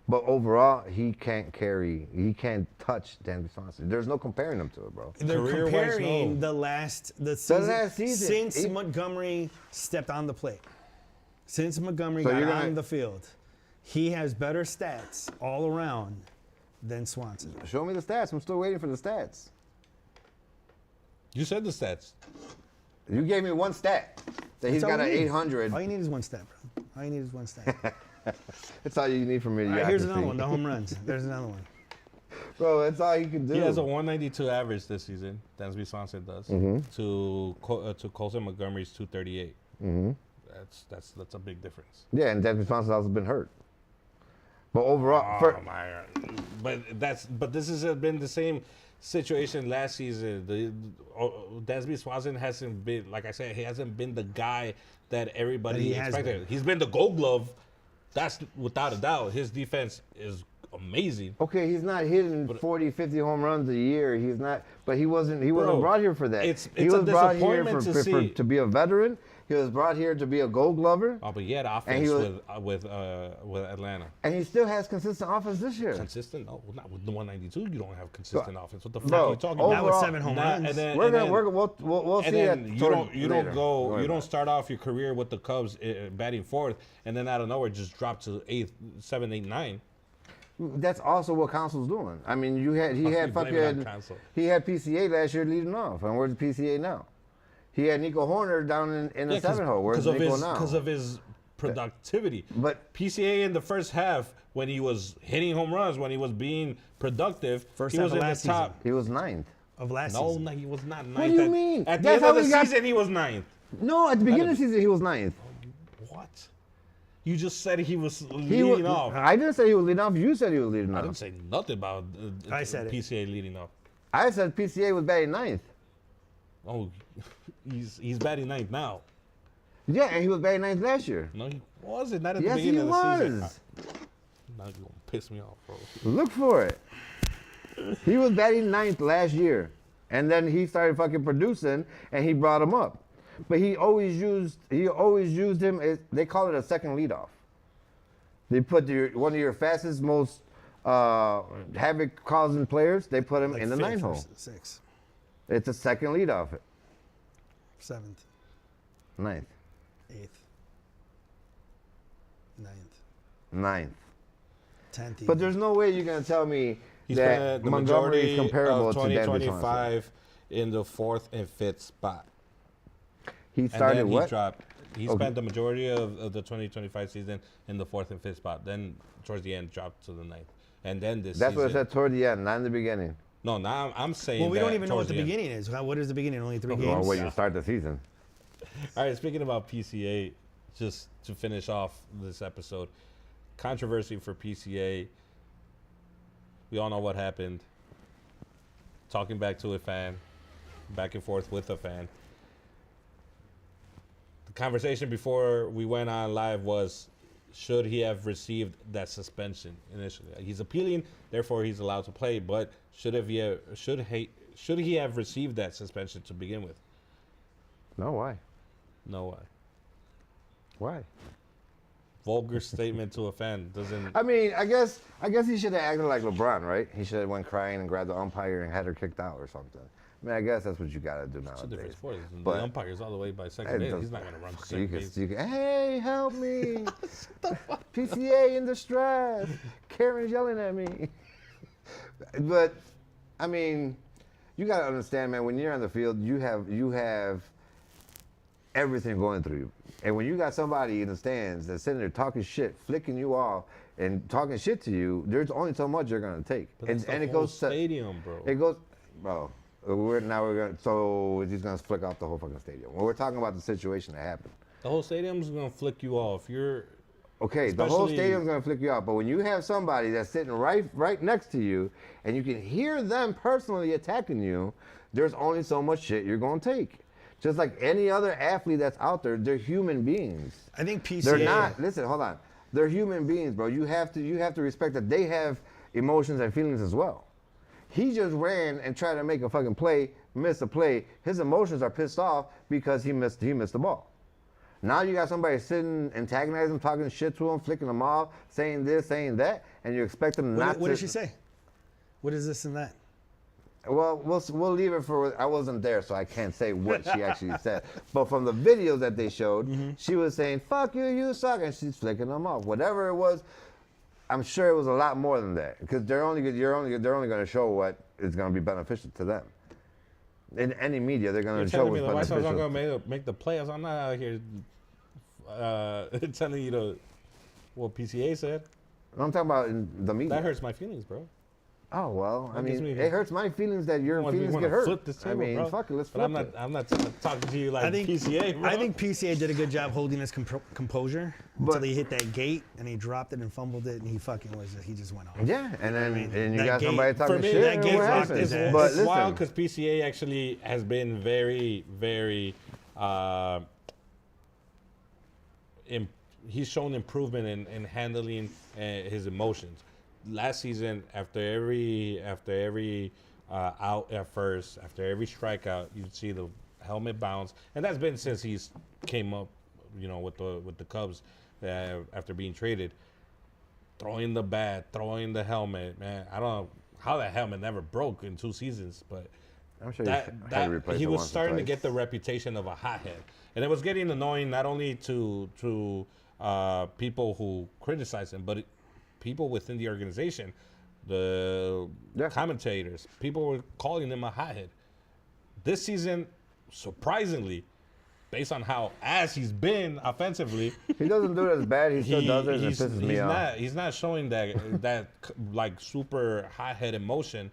But overall, he can't touch Dansby Swanson. There's no comparing him to it, bro. They're Career-wise, comparing no. the last season since Montgomery stepped on the plate. Since Montgomery got on the field, he has better stats all around than Swanson. Show me the stats. I'm still waiting for the stats. You said the stats. You gave me one stat that he's That's got all an we need. 800. All you need is one stat, bro. All you need is one stat. That's all you need from me. All right, here's another one. The home runs. There's another one. Bro, that's all he can do. He has a 192 average this season. Dansby Swanson does. To Colson Montgomery's 238. That's a big difference. Yeah, and Dansby Swансon's also been hurt. But overall, But this has been the same situation last season. Dansby Swanson hasn't been, like I said, he hasn't been the guy that everybody expected. He's been the Gold Glove. That's without a doubt. His defense is amazing. okay, he's not hitting 40, 50 home runs a year. He's not, but he wasn't brought here for that. He was a brought here disappointment to be a veteran. He was brought here to be a Gold Glover. Oh, but he had offense with Atlanta. And he still has consistent offense this year. Consistent? No, not with the 192. You don't have consistent offense. What the fuck Bro, are you talking Not about? with 7 home runs. We'll see that. You don't start off your career with the Cubs batting fourth, and then out of nowhere just drop to 7, 8, 9. That's also what Council's doing. I mean, he had PCA last year leading off, and where's PCA now? He had Nico Horner down in the 7-hole. Where's Nico now? Because of his productivity. But PCA in the first half, when he was hitting home runs, when he was being productive, First he half was of in the last top. season. he was 9th. Of last No, season. no, he was not ninth. What do you mean? At the That's end of how the he got- season, he was ninth. No, at the beginning of the season, he was 9th. What? You just said he was leading off. I didn't say he was leading off. You said he was leading I off. didn't say nothing about I said it. PCA leading off. I said PCA was batting 9th. Oh, he's batting ninth now. Yeah, and he was batting 9th last year. No, he wasn't. Not at Yes, the he beginning of the season. was. Now you're gonna piss me off, bro. Look for it. He was batting 9th last year. And then he started fucking producing, and he brought him up. But he always used him as, they call it a second leadoff. They put one of your fastest, most havoc-causing players, they put him Like in the 9th hole. 6th, It's a second leadoff. 7th, 9th. 8th, 9th, 9th. 10th. But there's no way you're going to tell me He that spent the Montgomery majority is comparable of to Dansby Swanson. 2025 in the 4th and 5th spot. He And started then what? he dropped. He Okay. spent the majority of the 2025 season in the 4th and 5th spot. Then towards the end, dropped to the 9th. And then this That's season. what it said toward the end, not in the beginning. No, now I'm saying. Well, we don't that even know what towards the end. beginning is. What is the beginning? Only 3 Well, games? when you start the season. All right, speaking about PCA, just to finish off this episode, controversy for PCA. We all know what happened. Talking back to a fan, back and forth with a fan. The conversation before we went on live was, should he have received that suspension initially? He's appealing, therefore he's allowed to play. But should he have received that suspension to begin with? No, why? No way. Why? Vulgar statement to a fan doesn't. I mean, I guess he should have acted like LeBron, right? He should have went crying and grabbed the umpire and had her kicked out or something. I mean, I guess that's what you got to do It's a different nowadays. sport. The But- umpire's all the way by second base. He's not going to run to You second base. can, hey, help me. PCA in distress. Karen's yelling at me. But, I mean, you got to understand, man, when you're on the field, you have everything going through you. And when you got somebody in the stands that's sitting there talking shit, flicking you off, and talking shit to you, there's only so much you're going to take. But that's the it whole goes stadium, bro. It goes, bro. So he's gonna flick off the whole fucking stadium. When we're talking about the situation that happened. The whole stadium's going to flick you off. Okay, the whole Especially- stadium's gonna flick you off. But when you have somebody that's sitting right next to you, and you can hear them personally attacking you, there's only so much shit you're gonna take. Just like any other athlete that's out there, they're human beings. I think PCA. They're not. Listen, hold on. They're human beings, bro. You have to respect that they have emotions and feelings as well. He just ran and tried to make a fucking play, missed a play. His emotions are pissed off because he missed the ball. Now you got somebody sitting, antagonizing him, talking shit to him, flicking him off, saying this, saying that, and you expect him not to. What did she say? What is this and that? Well, we'll leave it for. I wasn't there, so I can't say what she actually said. But from the videos that they showed, she was saying "fuck you, you suck," and she's flicking them off. Whatever it was, I'm sure it was a lot more than that because they're only going to show what is going to be beneficial to them. In any media, they're going You're to show telling me what's the White Sox beneficial. aren't going to make the playoffs. I'm not out here telling you what PCA said. I'm talking about in the media. That hurts my feelings, bro. Oh well, I gives mean, me- it hurts my feelings that your We feelings wanna get hurt. Flip this table, I mean, bro. fuck it, let's But flip it. I'm not talking to you like I think PCA, bro. I think PCA did a good job holding his composure until But- he hit that gate and he dropped it and fumbled it and he just went off. Yeah, and then and you That got gate- somebody talking For me, shit. that and game what rocked happens? his ass. But it's listen, wild because PCA actually has been very, very. He's shown improvement in handling his emotions. Last season, after every out at first, after every strikeout, you'd see the helmet bounce, and that's been since he's came up, with the Cubs after being traded. Throwing the bat, throwing the helmet, man. I don't know how that helmet never broke in 2 seasons, but I'm sure that he was starting to get the reputation of a hothead, and it was getting annoying not only to people who criticize him, but people within the organization, the commentators. People were calling him a hothead. This season, surprisingly, based on how ass he's been offensively, He doesn't do it as bad. He still does it, and it pisses me off. he's not showing that like super hothead emotion.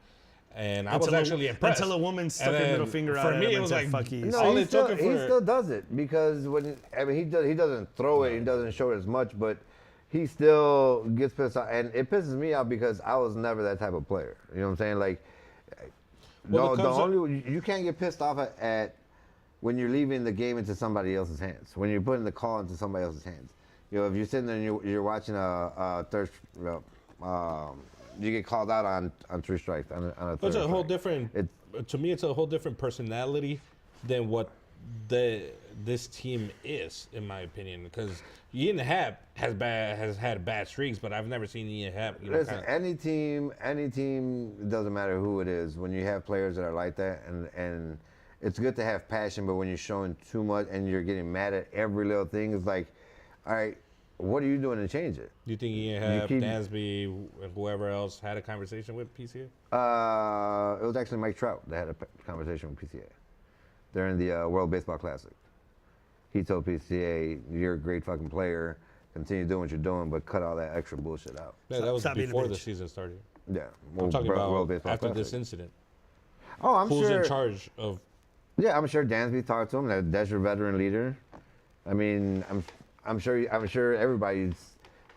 And I was Until actually impressed. Until a woman stuck And her then middle finger for out at me, him it and was said, like, "Fuck you." No, all he it took still, him he for- still does it because he doesn't throw it. He doesn't show it as much, but he still gets pissed off, and it pisses me off because I was never that type of player. You know what I'm saying? Like, Well, the the Cubs are- only you can't get pissed off at when you're leaving the game into somebody else's hands. When you're putting the call into somebody else's hands. If you're sitting there and you're watching a third, you get called out on 3 strikes on a third. It's a whole strike. different. To me, it's a whole different personality than what this team is, in my opinion. Because Ian Happ has had bad streaks, but I've never seen Ian Happ. Listen, any team, it doesn't matter who it is. When you have players that are like that, and it's good to have passion, but when you're showing too much and you're getting mad at every little thing, it's like, all right, what are you doing to change it? Do you think Ian Happ, Dansby, whoever else had a conversation with PCA? It was actually Mike Trout that had a conversation with PCA during the World Baseball Classic. He told PCA, "You're a great fucking player. Continue doing what you're doing, but cut all that extra bullshit out." Yeah, that was Stop being a before the bitch. season started. Yeah, I'm talking about World Baseball after Classic. this incident. Oh, I'm Who's sure. in charge of? Yeah, I'm sure Dansby talked to him. That's your veteran leader. I mean, I'm sure everybody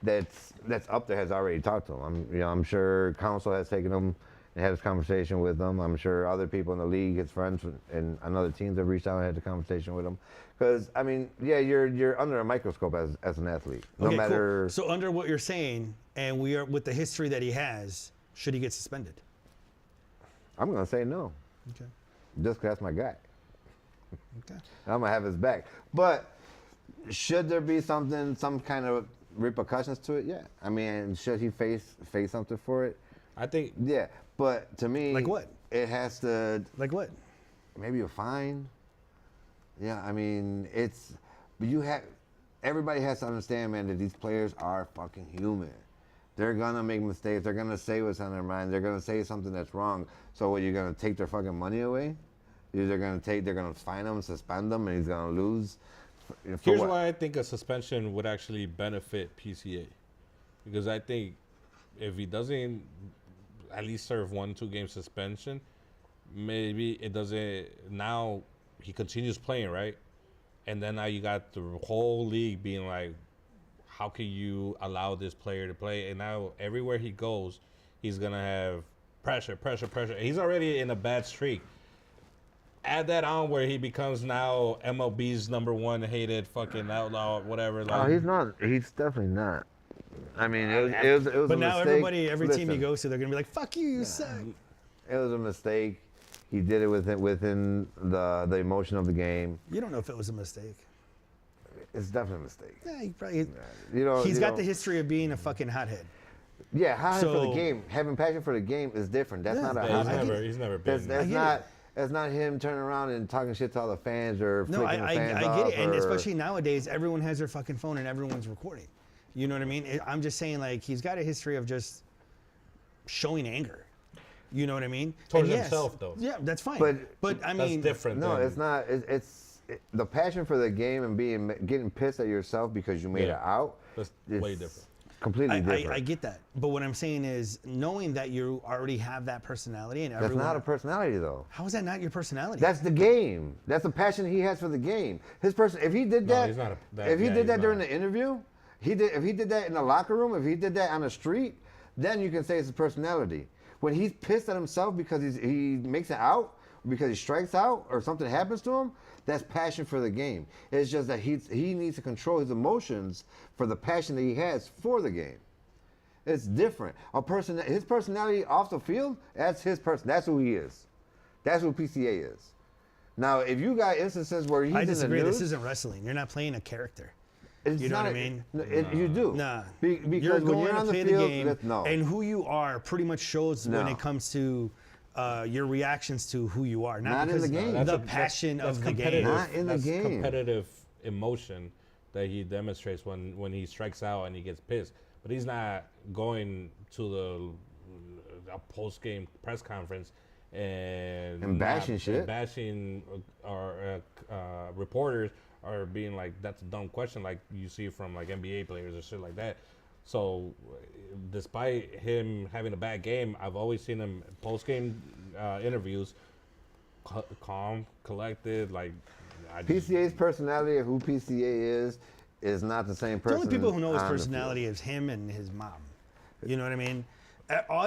that's up there has already talked to him. I'm sure counsel has taken him and had this conversation with him. I'm sure other people in the league, his friends and other teams have reached out and had the conversation with him. Because I mean, yeah, you're under a microscope as an athlete. No Okay, matter. cool. So under what you're saying, and we are with the history that he has, should he get suspended? I'm gonna say no, Okay. just 'cause that's my guy. Okay. I'm gonna have his back. But should there be some kind of repercussions to it? Yeah. I mean, should he face something for it? I think Yeah. But to me, Like what? It has to. Like what? maybe a fine. Yeah, I mean, everybody has to understand, man, that these players are fucking human. They're gonna make mistakes. They're gonna say what's on their mind. They're gonna say something that's wrong. So what, you're gonna take their fucking money away? They're gonna fine him, suspend him, and he's gonna lose. Here's why I think a suspension would actually benefit PCA, because I think if he doesn't at least serve 1-2 game suspension, maybe it doesn't. Now he continues playing, right? And then now you got the whole league being like, how can you allow this player to play? And now everywhere he goes, he's going to have pressure. He's already in a bad streak. Add that on where he becomes now MLB's #1 hated fucking outlaw, whatever. Like, he's not. He's definitely not. I mean, it was But a now mistake. every team he goes to, they're going to be like, fuck you, you suck. It was a mistake. He did it within the emotion of the game. You don't know if it was a mistake. It's definitely a mistake. Yeah, he probably. He's got the history of being a fucking hothead. Yeah, hothead for the game. Having passion for the game is different. That's not a hothead. He's never been. That's not him turning around and talking shit to all the fans or No, flicking the fans I get it. And or, especially nowadays, everyone has their fucking phone and everyone's recording. You know what I mean? I'm just saying, like, he's got a history of just showing anger. You know what I mean? Towards himself, though. Yeah, that's fine. But I mean, that's different. No, it's not. It's the passion for the game and getting pissed at yourself because you made it out. That's way different. Completely different. I get that. But what I'm saying is, knowing that you already have that personality and That's not a personality, though. How is that not your personality? That's the game. That's the passion he has for the game. His person. If he did that, if he did that during the interview, if he did that in the locker room, if he did that on the street, then you can say it's his personality. When he's pissed at himself because he makes it out, because he strikes out, or something happens to him, that's passion for the game. It's just that he needs to control his emotions for the passion that he has for the game. It's different. His personality off the field, that's his person. That's who he is. That's who PCA is. Now, if you got instances where he's I disagree. in the news, This isn't wrestling. You're not playing a character. you You know what I mean? You do. Nah. Because you're when going you're to on play the field, game, no. and who you are pretty much shows when No. it comes to your reactions to who you are. Not in because the game. The passion of the game. Not in the that's game. Competitive emotion that he demonstrates when he strikes out and he gets pissed. But he's not going to a post-game press conference and bashing shit. And bashing reporters or being like, that's a dumb question, like you see from like NBA players or shit like that. So, despite him having a bad game, I've always seen him post-game interviews calm, collected. Like PCA's personality of who PCA is not the same The person. only people who know his on the personality is him and his mom. You know what I mean?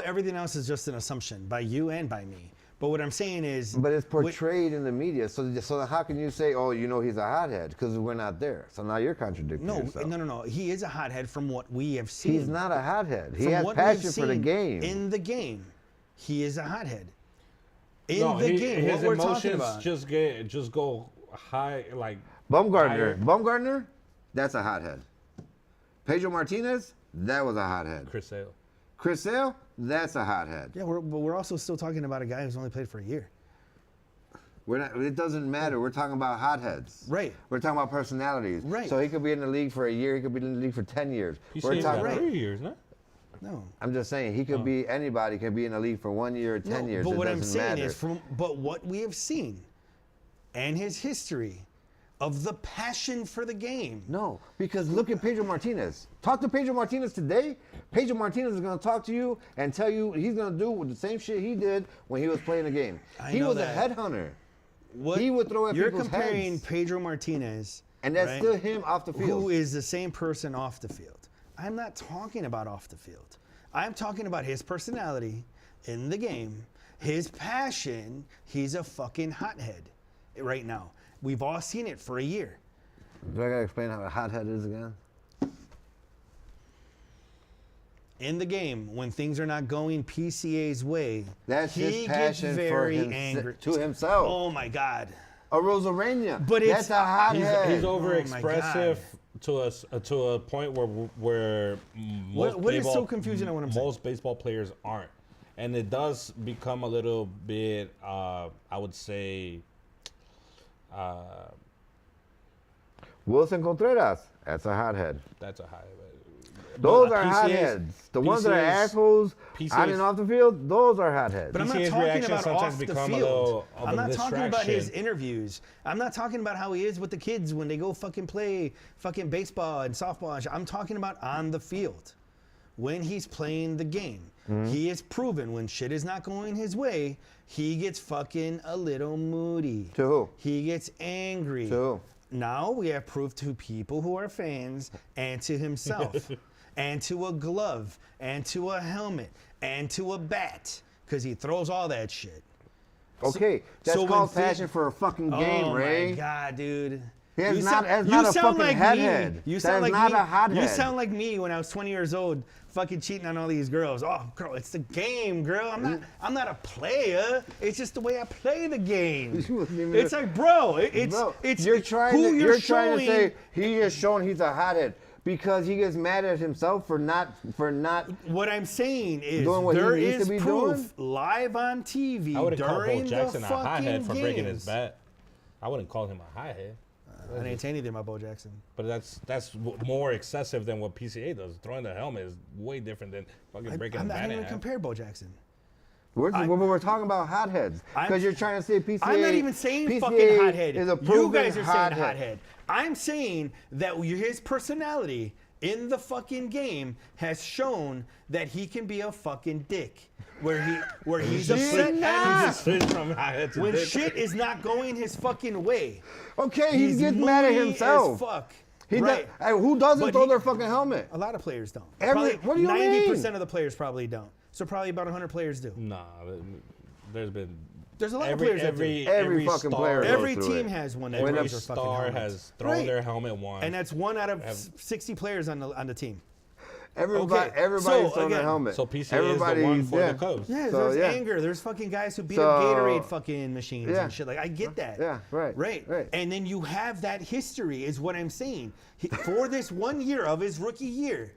Everything else is just an assumption by you and by me. But what I'm saying is... But it's portrayed in the media. So how can you say, oh, he's a hothead? Because we're not there. So now you're contradicting yourself. No. He is a hothead from what we have seen. He's not a hothead. He From has what passion we've for the seen game. In the game, he is a hothead. his What we're talking emotions about. just go high, like Bumgarner. higher. Bumgarner, that's a hothead. Pedro Martinez, that was a hothead. Chris Sale. Chris Sale, that's a hothead. Yeah, but we're also still talking about a guy who's only played for a year. We're not. It doesn't matter. We're talking about hotheads. Right. We're talking about personalities. Right. So he could be in the league for a year. He could be in the league for 10 years. He's got 3 years, no? No. I'm just saying he could be anybody. Could be in the league for 1 year or 10 years. But It what I'm doesn't saying matter. is, but what we have seen and his history of the passion for the game. No, because look at Pedro Martinez. Talk to Pedro Martinez today. Pedro Martinez is going to talk to you and tell you he's going to do the same shit he did when he was playing the game. He was a headhunter. He would throw at You're people's comparing heads. Pedro Martinez, And that's right, still him off the field. who is the same person off the field. I'm not talking about off the field. I'm talking about his personality in the game, his passion. He's a fucking hothead right now. We've all seen it for a year. Do I got to explain how a hothead is again? In the game, when things are not going PCA's way, That's he his passion gets very for angry. to himself. Oh my God. A Rosarena. But that's a hothead. He's over Oh my expressive to a point where most What is so baseball- confusing on what I'm saying? most baseball players aren't, and it does become a little bit I would say Wilson Contreras, that's a hothead. That's a high. Those But are PCA's hotheads. The ones that are PCA's assholes PCA's on and off the field, those are hotheads. But I'm not PCA's talking reactions about sometimes off the become a field. little of I'm a not talking about his distraction. interviews. I'm not talking about how he is with the kids when they go fucking play fucking baseball and softball. And shit. I'm talking about on the field. When he's playing the game, he has proven when shit is not going his way, he gets fucking a little moody. To who? He gets angry. To who? Now we have proof to people who are fans and to himself and to a glove and to a helmet and to a bat because he throws all that shit. Okay, that's so called when passion for a fucking game, oh Ray. my God, dude. That's You not, sound- that's you not a sound fucking like headhead. me. You That sound is like not me. a hothead. You sound like me when I was 20 years old, fucking cheating on all these girls. Oh, girl, it's the game, girl. I'm not a player. It's just the way I play the game. You wasn't even- It's like, bro, Bro, it's you're trying who to, you're you're trying to showing. say he has shown he's a hothead because he gets mad at himself for not What I'm saying is doing what he there needs to is be proof live on TV I wouldn't call Bo during Jackson the a fucking hothead for breaking his games. bat. I wouldn't call him a hothead. I didn't say anything about Bo Jackson. But that's more excessive than what PCA does. Throwing the helmet is way different than fucking breaking I a bat didn't in even half. compare Bo Jackson. We're talking about hotheads because you're trying to say PCA. I'm not even saying PCA fucking hothead. Is a You proven guys are saying hothead. I'm saying that his personality in the fucking game has shown that he can be a fucking dick. Where he's upset at his, Switch from hothead to when dick. shit is not going his fucking way. Okay, he He's gets mad at moody himself. As fuck. He right. does, hey, who doesn't But throw he- their fucking helmet? A lot of players don't. What do you mean? 90% of the players probably don't. So probably about 100 players do. Nah, there's been There's a lot of every players that do. Every fucking star, player goes Every through team it. has one that every throws their fucking star helmets. has thrown Right. their helmet once. And that's one out of 60 players on the team. Everybody's So, throwing their again- helmet. So PCA is the one for the Cubs. Yeah, So, there's yeah. anger. There's fucking guys who beat So- up Gatorade fucking machines Yeah. and shit. Like, I get that. Yeah, right, Right. right. And then you have that history, is what I'm saying. For this 1 year of his rookie year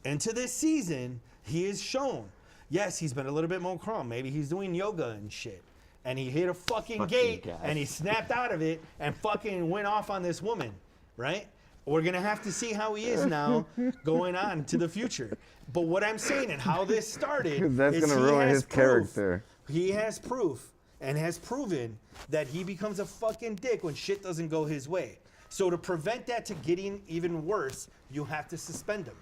into this season, he has shown. Yes, he's been a little bit more calm. Maybe he's doing yoga and shit. And he hit a fucking gate guy. and he snapped out of it and fucking went off on this woman, right? We're going to have to see how he is now going on to the future. But what I'm saying and how this started That's is gonna he ruin has his proof. character. He has proof and has proven that he becomes a fucking dick when shit doesn't go his way. So to prevent that to getting even worse, you have to suspend him.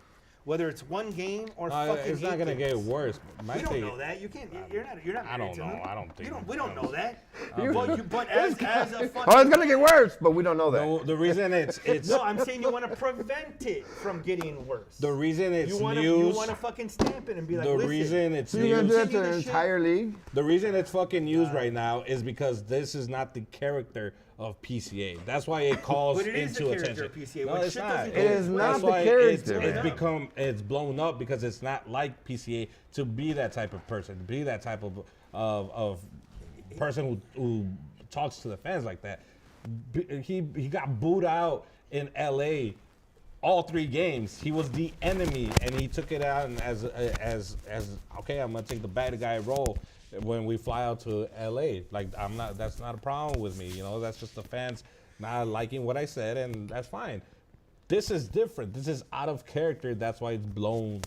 Whether it's one game or fucking it's not 8 gonna games. get worse. My We don't thing- know that. You can't. You're not. I don't married to know. him. I don't think- We don't know that. You- But as a fucking. Oh, it's gonna get worse, but we don't know that. The reason it's No, I'm saying you want to prevent it from getting worse. the reason it's you want to. news. You want to fucking stamp it and be like, The listen, reason it's So you're gonna do that news. to the Continue this entire league? The reason it's fucking news right now is because this is not the character of PCA. That's why it calls But it is the into character attention. of PCA. No, When it's shit not. doesn't go It is not That's the why character, It's man. it's blown up because it's not like PCA to be that type of person, to be that type of person who talks to the fans like that. He got booed out in LA all 3 games. He was the enemy, and he took it out as okay. I'm gonna take the bad guy role when we fly out to LA. Like I'm not. That's not a problem with me. You know, that's just the fans not liking what I said, and that's fine. This is different. This is out of character. That's why it's blown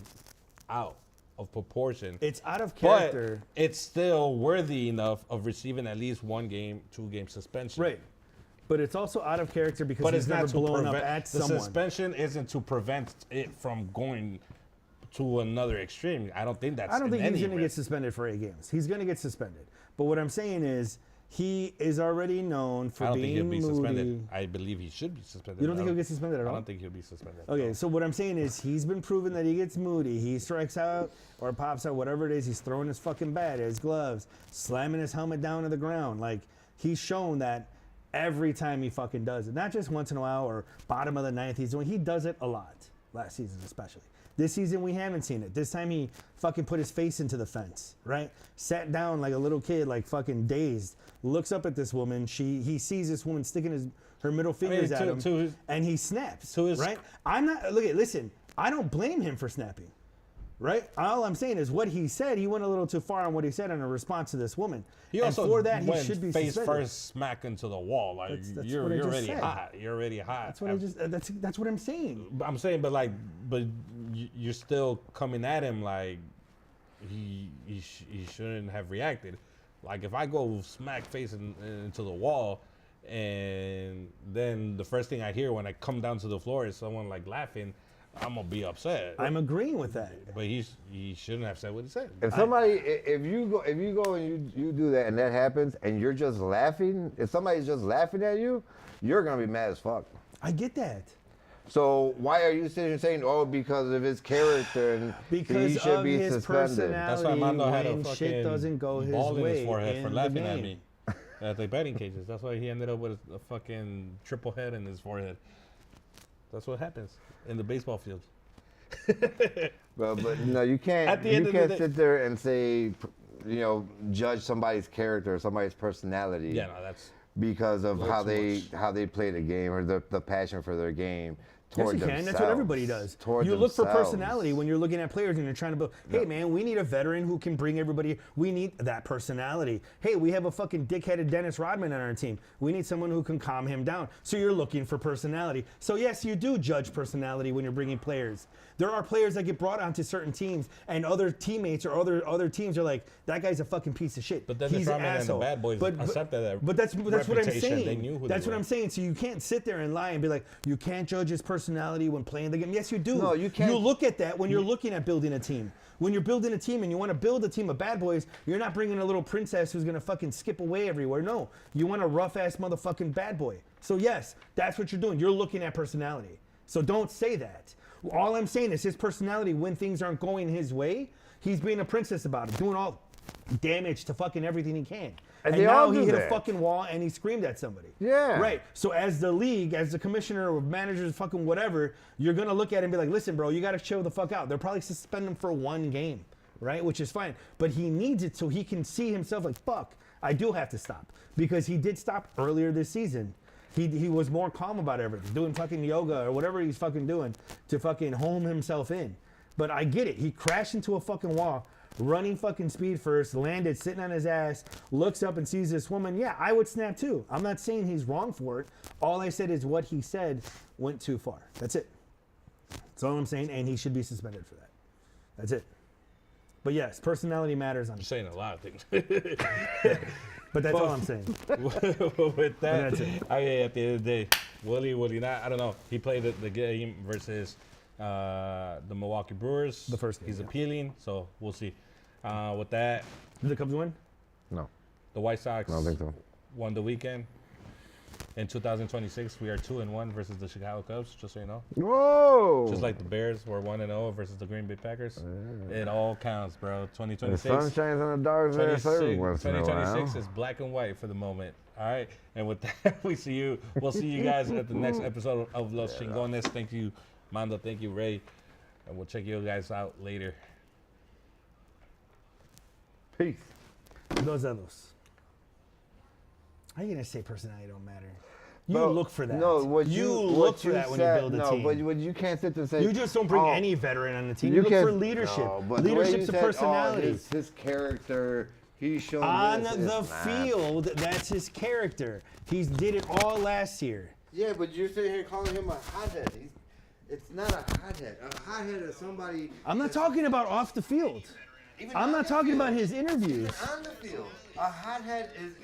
out of proportion. It's out of But character. it's still worthy enough of receiving at least 1 game, 2 game suspension. Right. But it's also out of character because But he's it's never not to blown prevent. up at The someone. suspension isn't to prevent it from going to another extreme. I don't think that's. I don't think in he's any going to get risk. suspended for 8 games. He's going to get suspended. But what I'm saying is he is already known for I don't think being he'll be moody. suspended. I believe he should be suspended. You don't think I he'll get suspended at I all? don't think he'll be suspended. Okay, so what I'm saying is he's been proven that he gets moody. He strikes out or pops out, whatever it is. He's throwing his fucking bat, his gloves, slamming his helmet down to the ground. Like, he's shown that every time he fucking does it. Not just once in a while or bottom of the 9th. He does it a lot. Last season especially. This season we haven't seen it. This time he fucking put his face into the fence, right? Sat down like a little kid, like fucking dazed. Looks up at this woman. He sees this woman sticking her middle fingers at him, and he snaps. to his- right? I'm not. Listen. I don't blame him for snapping, right? All I'm saying is what he said. He went a little too far on what he said in a response to this woman. He also and for that, he went should be face suspended. first, smack into the wall. Like That's you're what I just already said. hot. You're already hot. That's what I just. That's what I'm saying. I'm saying, but you're still coming at him like he shouldn't have reacted. Like if I go smack face into the wall, and then the first thing I hear when I come down to the floor is someone like laughing, I'm gonna be upset. I'm agreeing with that. But he shouldn't have said what he said. If somebody, if you go and you do that and that happens and you're just laughing, if somebody's just laughing at you, you're gonna be mad as fuck. I get that. So why are you sitting here saying, oh, because of his character and Because he should of be his suspended? personality. That's why Mando had a when fucking shit doesn't go his ball in way his forehead for in laughing the at game. me at the batting cages. That's why he ended up with a fucking triple head in his forehead. That's what happens in the baseball field. But no, you can't. At the end You of the can't day- sit there and say, judge somebody's character or somebody's personality. Yeah, no, that's because of Way how too they play the game or the passion for their game. Yes, Toward you can. themselves. That's what everybody does. Toward You look for themselves. personality when you're looking at players and you're trying to build. Hey, man, we need a veteran who can bring everybody. We need that personality. Hey, we have a fucking dickheaded Dennis Rodman on our team. We need someone who can calm him down. So you're looking for personality. So yes, you do judge personality when you're bringing players. There are players that get brought onto certain teams, and other teammates or other teams are like, that guy's a fucking piece of shit. But Dennis He's an Rodman and the asshole. Bad Boys accepted that. But that's what I'm reputation. saying. They knew who That's they what were. I'm saying. So you can't sit there and lie and be like, you can't judge his personality when playing the game. Yes, you do. No, you can't. You look at that when you're looking at building a team. When you're building a team and you want to build a team of bad boys, you're not bringing a little princess who's going to fucking skip away everywhere. No, you want a rough-ass motherfucking bad boy. So yes, that's what you're doing. You're looking at personality. So don't say that. All I'm saying is his personality, when things aren't going his way, he's being a princess about it, doing all damage to fucking everything he can. And And they now all he do hit a that. fucking wall and he screamed at somebody. Yeah. Right. So as the league, as the commissioner or managers, fucking whatever, you're gonna look at it and be like, listen, bro, you gotta chill the fuck out. They'll probably suspend him for one game, right? Which is fine. But he needs it so he can see himself like, fuck, I do have to stop. Because he did stop earlier this season. He was more calm about everything, doing fucking yoga or whatever he's fucking doing to fucking home himself in. But I get it. He crashed into a fucking wall, running fucking speed first, landed, sitting on his ass, looks up and sees this woman. Yeah, I would snap too. I'm not saying he's wrong for it. All I said is what he said went too far. That's it. That's all I'm saying, and he should be suspended for that. That's it. But yes, personality matters. I'm saying a lot of things. But that's all I'm saying. With that, That's it. at the end of the day, will he not? I don't know. He played the game versus the Milwaukee Brewers. The first game, He's yeah. appealing, so we'll see. With that, Did the Cubs win? No, the White Sox I don't think so. won the weekend. In 2026, we are 2-1 versus the Chicago Cubs, just so you know. Whoa! Just like the Bears were 1-0 versus the Green Bay Packers. It all counts, bro. the 2026. sun shines on the dark there every once in a while. 2026 is black and white for the moment. All right. And with that, we'll see you guys at the next episode of Los Chingones. Thank you, Mando. Thank you, Ray. And we'll check you guys out later. Peace. Dos dedos. How are you gonna say personality don't matter? You Bro, look for that. No, what you what look for that when you said- build a no, team. but what you can't sit there and say. You just don't bring oh, any veteran on the team. you You look can't- for leadership. No, but the way Leadership's you a said, personality. Oh, his character, he's shown on this, the it's not. field, that's his character. He did it all last year. Yeah, but you're sitting here calling him a hothead. It's not a hothead. A hothead is somebody. I'm not talking about off the field. Even I'm on not the talking field. about his interviews. Even on the field. A hothead is